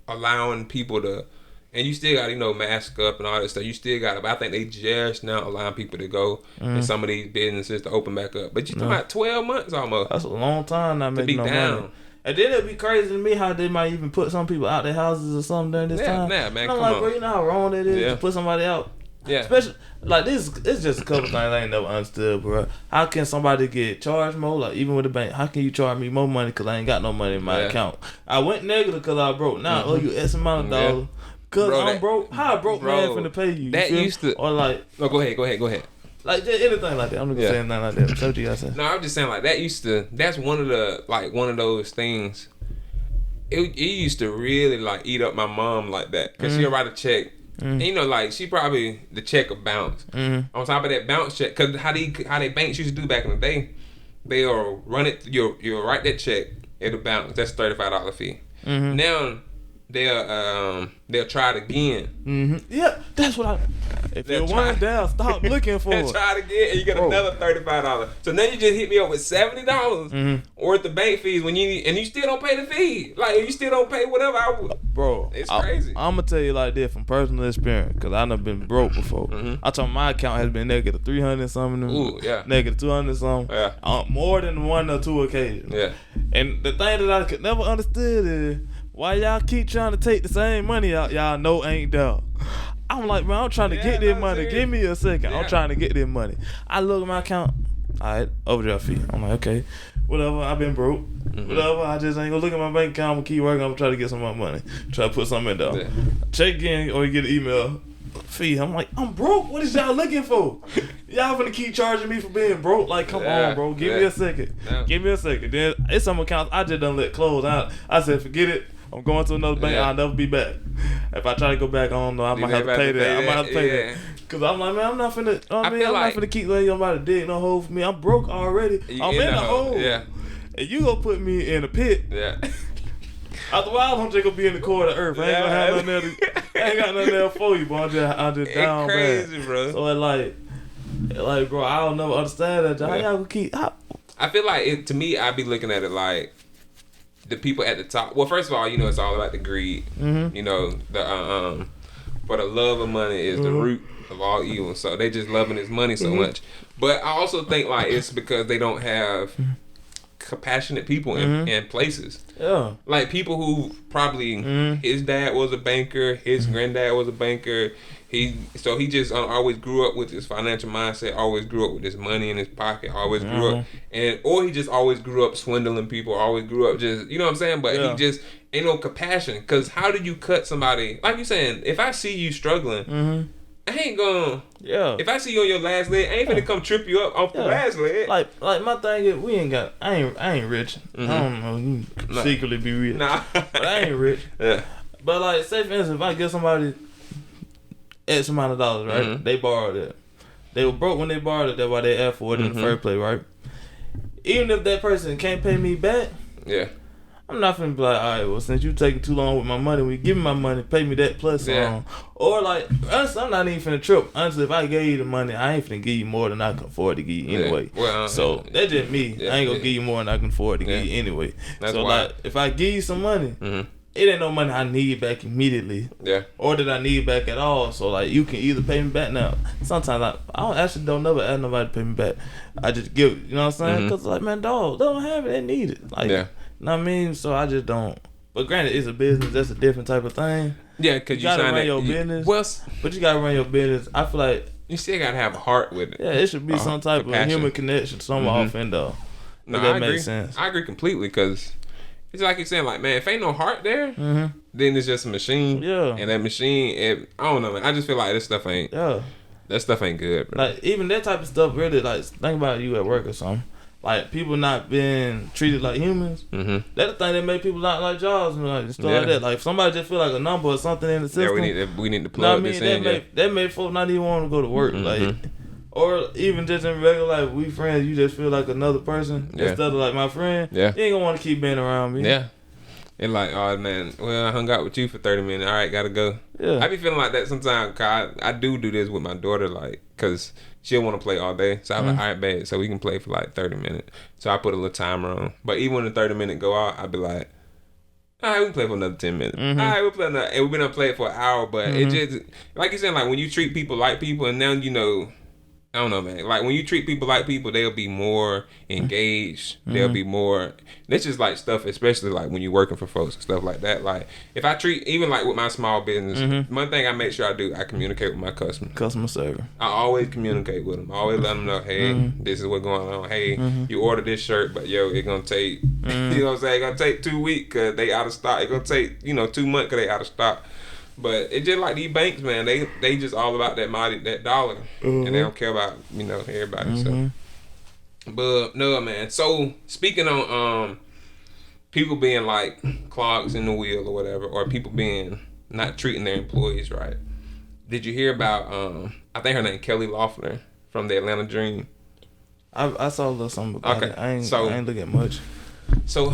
allowing people to, and you still got to mask up and all that stuff. You still got to, but I think they just now allowing people to go in some of these businesses to open back up. But you talking about 12 months almost. That's a long time not making no money. And then it'd be crazy to me how they might even put some people out their houses or something during this time. Yeah, man, and I'm like, bro, you know how wrong that is to put somebody out? Yeah. Especially, like, this, it's just a couple things I ain't never understood, bro. How can somebody get charged more? Like, even with the bank, how can you charge me more money because I ain't got no money in my account? I went negative because I broke. Now I owe you X amount of dollars. Because I'm broke. How a broke man finna pay you? That used to... Or like... No, go ahead. Like, just anything like that. I'm not gonna say anything like that. So what you gotta say? No, I'm just saying, like, that used to... That's one of the... Like, one of those things... It used to really, like, eat up my mom like that. Because she'll write a check. And, like, she probably... The check will bounce. On top of that bounce check... Because how they banks used to do back in the day... They'll run it... You'll write that check. It'll bounce. That's $35 fee. Now... They'll try it again. Yeah, that's what I... If you're one down, stop looking for it. Try it again and you get another $35. So now you just hit me up with $70 worth of bank fees when you still don't pay the fee. Like, you still don't pay whatever Bro, it's crazy. I'm going to tell you like this from personal experience because I done been broke before. I told my account has been negative 300 something. Ooh, yeah. Negative 200 something. Yeah. More than 1 or 2 occasions. Yeah. And the thing that I could never understood is why y'all keep trying to take the same money out y'all know ain't there. I'm like, man, I'm trying to get this money. Give me a second. I'm trying to get this money. I look at my account. All right, overdraft fee. I'm like, okay, whatever. I've been broke. Whatever. I just ain't gonna look at my bank account. I'm gonna keep working. I'm gonna try to get some more money. Try to put something in there. Check in or you get an email fee. I'm like, I'm broke. What is y'all looking for? Y'all gonna keep charging me for being broke? Like, come on, bro. Give me a second. Give me a second. Then it's some accounts I just done let close. I said, forget it. I'm going to another bank. I'll never be back. If I try to go back, I don't know. I might have to pay that. I might have to pay that. Cause I'm like, man, I'm not finna. I'm not finna keep letting somebody dig no hole for me. I'm broke already. I'm in the hole. Yeah. And you gonna put me in a pit. Yeah. After a while, I'm just gonna be in the core of the earth. I ain't gonna have nothing there. I ain't got nothing there for you, bro. I'm just down bad. Crazy, bro. So it's like, bro, I don't never understand that. How y'all gonna keep? I feel like to me, I be looking at it like. The people at the top. Well, first of all, it's all about the greed. The for the love of money is the root of all evil. So they just loving this money so much. But I also think like it's because they don't have compassionate people in places. Yeah. Like people who probably his dad was a banker, his granddad was a banker. He just always grew up with this financial mindset. Always grew up with this money in his pocket. Always grew up, or he just always grew up swindling people. Always grew up just, you know what I'm saying. But he just ain't no compassion. Cause how do you cut somebody? Like you saying, if I see you struggling, I ain't gonna. Yeah. If I see you on your last leg, I ain't finna come trip you up off the last leg. Like my thing is, we ain't got. I ain't rich. I don't know. You secretly be rich. Nah. But I ain't rich. Yeah. But like, say for instance, if I give somebody X amount of dollars, right? They borrowed it. They were broke when they borrowed it. That's why they asked for it in the first place, right? Even if that person can't pay me back, I'm not finna be like, all right, well, since you taking too long with my money, when you give me my money, pay me that plus some. Or like, honestly, I'm not even finna trip. Honestly, if I gave you the money, I ain't finna give you more than I can afford to give you anyway. Well, so that's just me. I ain't gonna give you more than I can afford to give you anyway. That's so like, if I give you some money, it ain't no money I need back immediately. Yeah. Or that I need back at all. So like, you can either pay me back now. Sometimes I don't never ask nobody to pay me back. I just give it. You know what I'm saying? Because like, man, dog, they don't have it. They need it. Like, you know what I mean? So I just don't. But granted, it's a business. That's a different type of thing. Yeah, because you gotta run your business. But you gotta run your business. I feel like you still gotta have a heart with it. Yeah, it should be some type of human connection, some off and off. No, that makes sense. I agree completely because it's like you're saying, like, man, if ain't no heart there, then it's just a machine. Yeah, and that machine, I don't know, man. I just feel like this stuff ain't. Yeah, that stuff ain't good, bro. Like even that type of stuff, really. Like think about you at work or something. Like people not being treated like humans. That's the thing that make people not like jobs and like stuff like that. Like if somebody just feel like a number or something in the system. Yeah, we need to plug this in. That made folks not even want to go to work. Like, or even just in regular life, we friends. You just feel like another person instead of like my friend. Yeah, you ain't gonna want to keep being around me. Yeah. And like, oh man, well I hung out with you for 30 minutes. All right, gotta go. Yeah, I be feeling like that sometimes. Cause I do this with my daughter, like, cause she'll want to play all day. So I'm like, all right, babe, so we can play for like 30 minutes. So I put a little timer on. But even when the 30 minute go out, I'd be like, all right, we can play for another 10 minutes. All right, we'll play another. And we've been gonna play it for an hour. But it just, like you said, like when you treat people like people, and now you know. I don't know, man. Like when you treat people like people, they'll be more engaged. They'll be more. This is like stuff, especially like when you're working for folks and stuff like that. Like if I treat, even like with my small business, one thing I make sure I do, I communicate with my customers. Customer service. I always communicate with them. I always let them know, hey, this is what's going on. Hey, you ordered this shirt, but yo, it's gonna take, you know what I'm saying? It's gonna take 2 weeks because they out of stock. It's gonna take 2 months because they out of stock. But it's just like these banks, man. They just all about that dollar, and they don't care about everybody. So, but no, man. So speaking on people being like clogs in the wheel or whatever, or people being not treating their employees right. Did you hear about I think her name Kelly Loeffler from the Atlanta Dream? I saw a little something about it. I ain't look at much. So,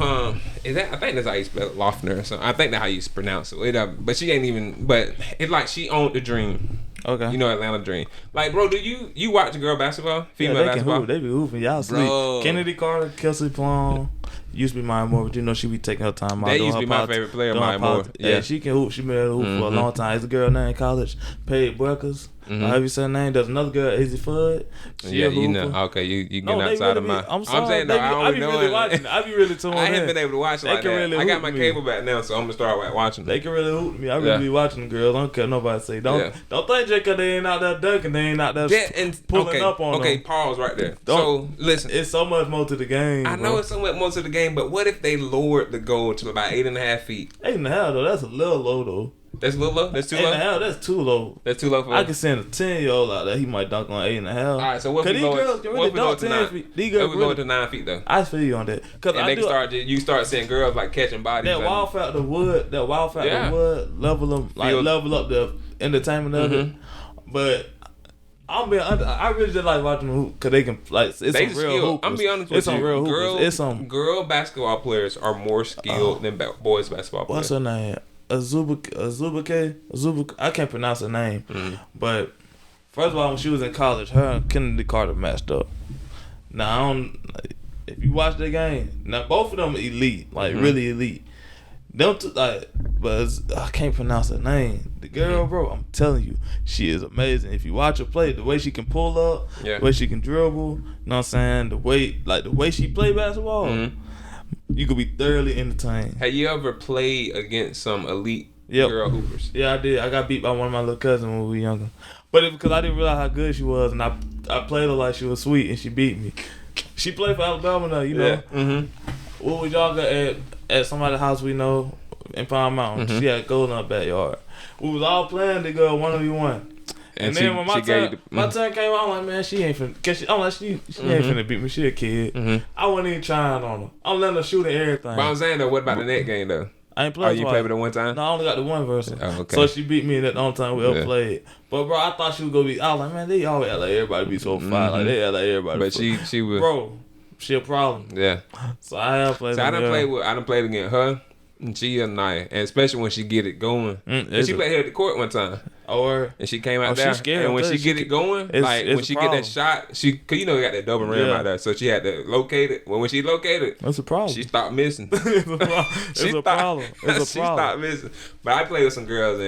is that? I think that's how you spell it, Loeffler or something. I think that's how you pronounce it. But she ain't even. But it's like she owned the Dream. Okay. You know Atlanta Dream. Like, bro, do you watch girl basketball? Female basketball? They be hooping. Y'all sleep. Kennedy Carter, Kelsey Plum. Used to be Maya Moore, but she be taking her time out. That used to be my favorite player, Maya Moore. Yeah, she can hoop. She been able to hoop for a long time. There's a girl now in college, Paige Buckers. Have you said her name? There's another girl, Izzy Fudd. Yeah, you know. Okay, you getting outside of my. I'm saying though, I be really watching. I be really tuned in. I haven't been able to watch it like that. I got my cable back now, so I'm gonna start watching. They can really hoop me. I really be watching the girls. I don't care nobody say. Don't think just because they ain't out there dunking, they ain't out there pulling up on them. Okay, pause right there. So listen, it's so much more to the game. I know it's so much more to the game, but what if they lowered the goal to about 8.5 feet? 8.5 though, that's a little low though. That's a little low? That's too low? 8.5, that's too low. That's too low for I can send a 10-year-old out there, he might dunk on 8.5. Alright, so what if we lower to 9 feet? These girls lower to 9 feet though? I feel you on that. And you start seeing girls like catching bodies. That Wow Factor would level up the entertainment of it. But I really just like watching them hoop because they can it's some real hoopers. I'm be honest with you. It's some girl basketball players are more skilled than boys basketball players. What's her name? Azubike. I can't pronounce her name. But first of all, when she was in college, her and Kennedy Carter matched up. Now if you watch the game, now both of them elite, like really elite. Them two, but I can't pronounce her name. The girl, bro, I'm telling you, she is amazing. If you watch her play, the way she can pull up, the way she can dribble, you know what I'm saying? The way she play basketball, you could be thoroughly entertained. Have you ever played against some elite girl hoopers? Yeah, I did. I got beat by one of my little cousins when we were younger. But because I didn't realize how good she was, and I played her like she was sweet, and she beat me. She played for Alabama now, you know. Yeah. Mm-hmm. We was y'all at somebody's house we know in Pine Mountain. She had gold in her backyard. We was all playing to go 1v1. And then when my turn came out, I'm like, man, she ain't finna. I'm like, she ain't finna beat me. She a kid. I wasn't even trying on her. I'm letting her shoot and everything. But I'm saying though, what about the net game though? I ain't played. You played with her one time? No, I only got the one version. Oh, okay. So she beat me in that the only time we ever played. But bro, I thought she was gonna be. I was like, man, they always act like everybody be so fine. Like they act like everybody. But she was. Bro, she a problem. Yeah. So I have played. So I done played against her. And she a night, and especially when she get it going. And she played here at the court one time. And she came out there. Scared, and when she get it going, like when she get that shot, cause you know, got that double rim out there, so she had to locate it. When she located, that's a problem. She stopped missing. It's a problem. She stopped missing. But I played with some girls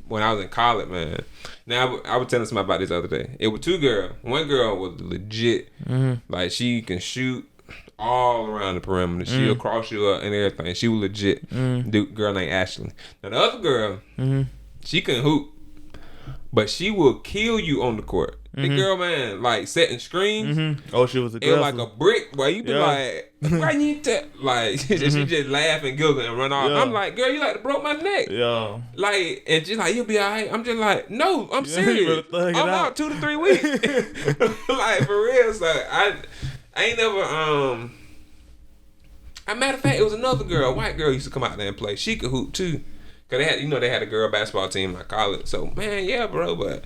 when I was in college, man. Now I was telling somebody about this the other day. It was two girls. One girl was legit, like she can shoot all around the perimeter. She'll cross you up and everything. She was legit. Girl named Ashley. Now the other girl, she couldn't hoop, but she will kill you on the court. The girl, man, like setting screens. Oh, she was a girl. It was like a brick, boy. You be like, why you like? She just laugh and giggle and run off. I'm like, girl, you like to broke my neck. Yeah. Like, and she's like, you'll be alright. I'm just like, no, I'm serious. I'm out 2 to 3 weeks. Like for real. So I ain't never a matter of fact, it was another girl, a white girl used to come out there and play. She could hoop too. Cause they had a girl basketball team in my college. So man, yeah, bro, but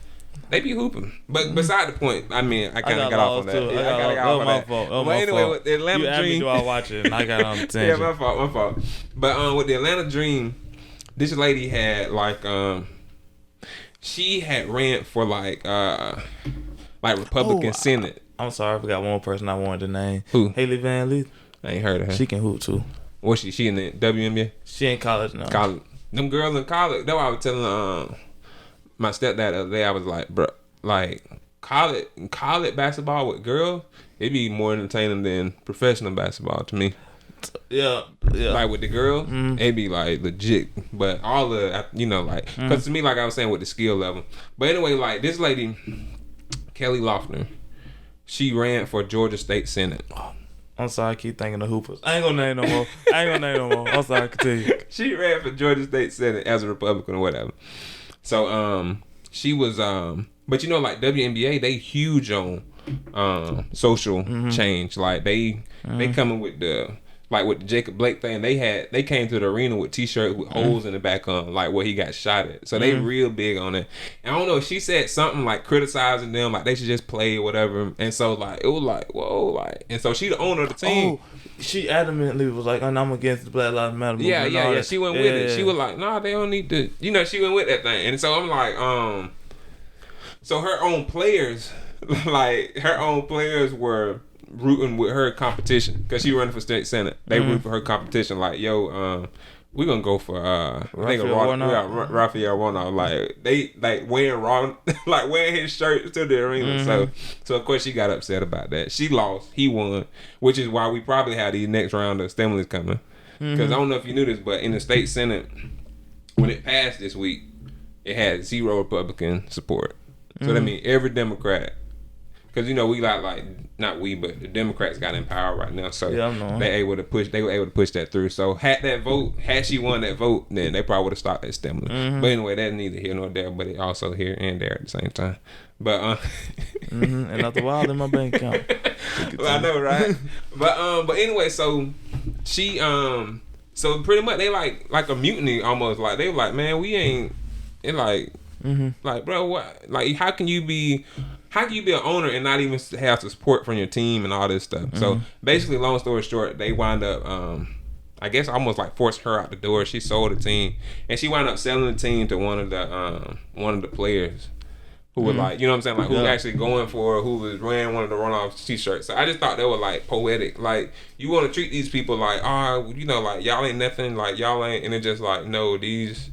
they be hooping. But beside the point, I mean, I kinda got off on that. Too. Yeah, I got off on that. But anyway, with the Atlanta Dream, do I watch it? And I got on the tangent. Yeah, my fault. But with the Atlanta Dream, this lady had like she had ran for like Republican Senate. I'm sorry, I forgot one person I wanted to name. Who? Haley Van Lith. I ain't heard of her. She can hoop too. Was she in the WNBA? She ain't college now. College. Them girls in college. That's why I was telling my stepdad the other day. I was like, bro, like college basketball with girls, it'd be more entertaining than professional basketball to me. Yeah. Like with the girl, it'd be like legit. But all the, like, because to me, like I was saying, with the skill level. But anyway, like this lady, Kelly Loeffler, she ran for Georgia State Senate. I'm sorry, I keep thinking of hoopers. I ain't gonna name no more. I'm sorry, continue. She ran for Georgia State Senate as a Republican or whatever. So she was but like WNBA, they huge on social change. Like they coming with the with the Jacob Blake thing. They came to the arena with t-shirts with holes in the back on, like where he got shot at. So they real big on it. And I don't know, she said something like criticizing them, like they should just play or whatever. And so like it was like, whoa, like, and so she the owner of the team. Oh, she adamantly was like, I'm against the Black Lives Matter movement. Yeah. She went with it. She was like, nah, they don't need to. She went with that thing. And so I'm like, so her own players, were rooting with her competition because she running for state senate. They root for her competition. Like, yo, we're gonna go for Raphael Warnock. Like they wearing his shirt to the arena. So of course she got upset about that. She lost. He won, which is why we probably have the next round of stimulus coming. Because I don't know if you knew this, but in the state senate, when it passed this week, it had 0 Republican support. So that means every Democrat. Because we like not we, but the Democrats got in power right now, so they were able to push that through. So had she won that vote, then they probably would have stopped that stimulus. But anyway, that's neither here nor there, but it also here and there at the same time. But and not the wild in my bank account. Well, I know, right? But anyway, so she so pretty much they like a mutiny almost. Like they were like, man, we ain't. It like bro, what? Like how can you be an owner and not even have support from your team and all this stuff? So basically, long story short, they wind up, I guess, almost like forced her out the door. She sold the team, and she wound up selling the team to one of the players who were like, you know what I'm saying, like who was actually going for, who was wearing one of the runoff t-shirts. So I just thought they were like poetic. Like you want to treat these people like, like y'all ain't nothing, like y'all ain't, and it's just like, no, these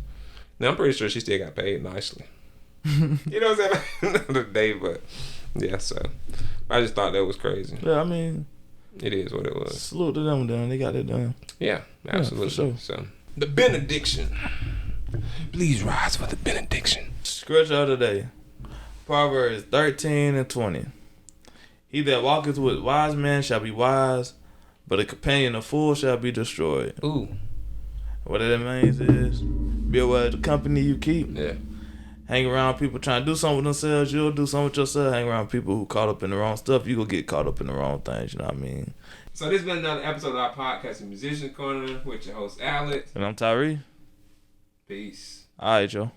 Now, I'm pretty sure she still got paid nicely. You know what I'm saying? Another day, but yeah. So I just thought that was crazy. Yeah, I mean, it is what it was. Salute to them, done. They got it done. Yeah, absolutely. Yeah, for sure. So the benediction. Please rise for the benediction. Scripture of the day. Proverbs 13:20. He that walketh with wise men shall be wise, but a companion of fools shall be destroyed. Ooh. What that means is, be aware of the company you keep. Yeah. Hang around people trying to do something with themselves, you'll do something with yourself. Hang around people who caught up in the wrong stuff, you gonna get caught up in the wrong things, you know what I mean? So this has been another episode of our podcast, The Musician Corner, with your host, Alex. And I'm Tyree. Peace. All right, Joe.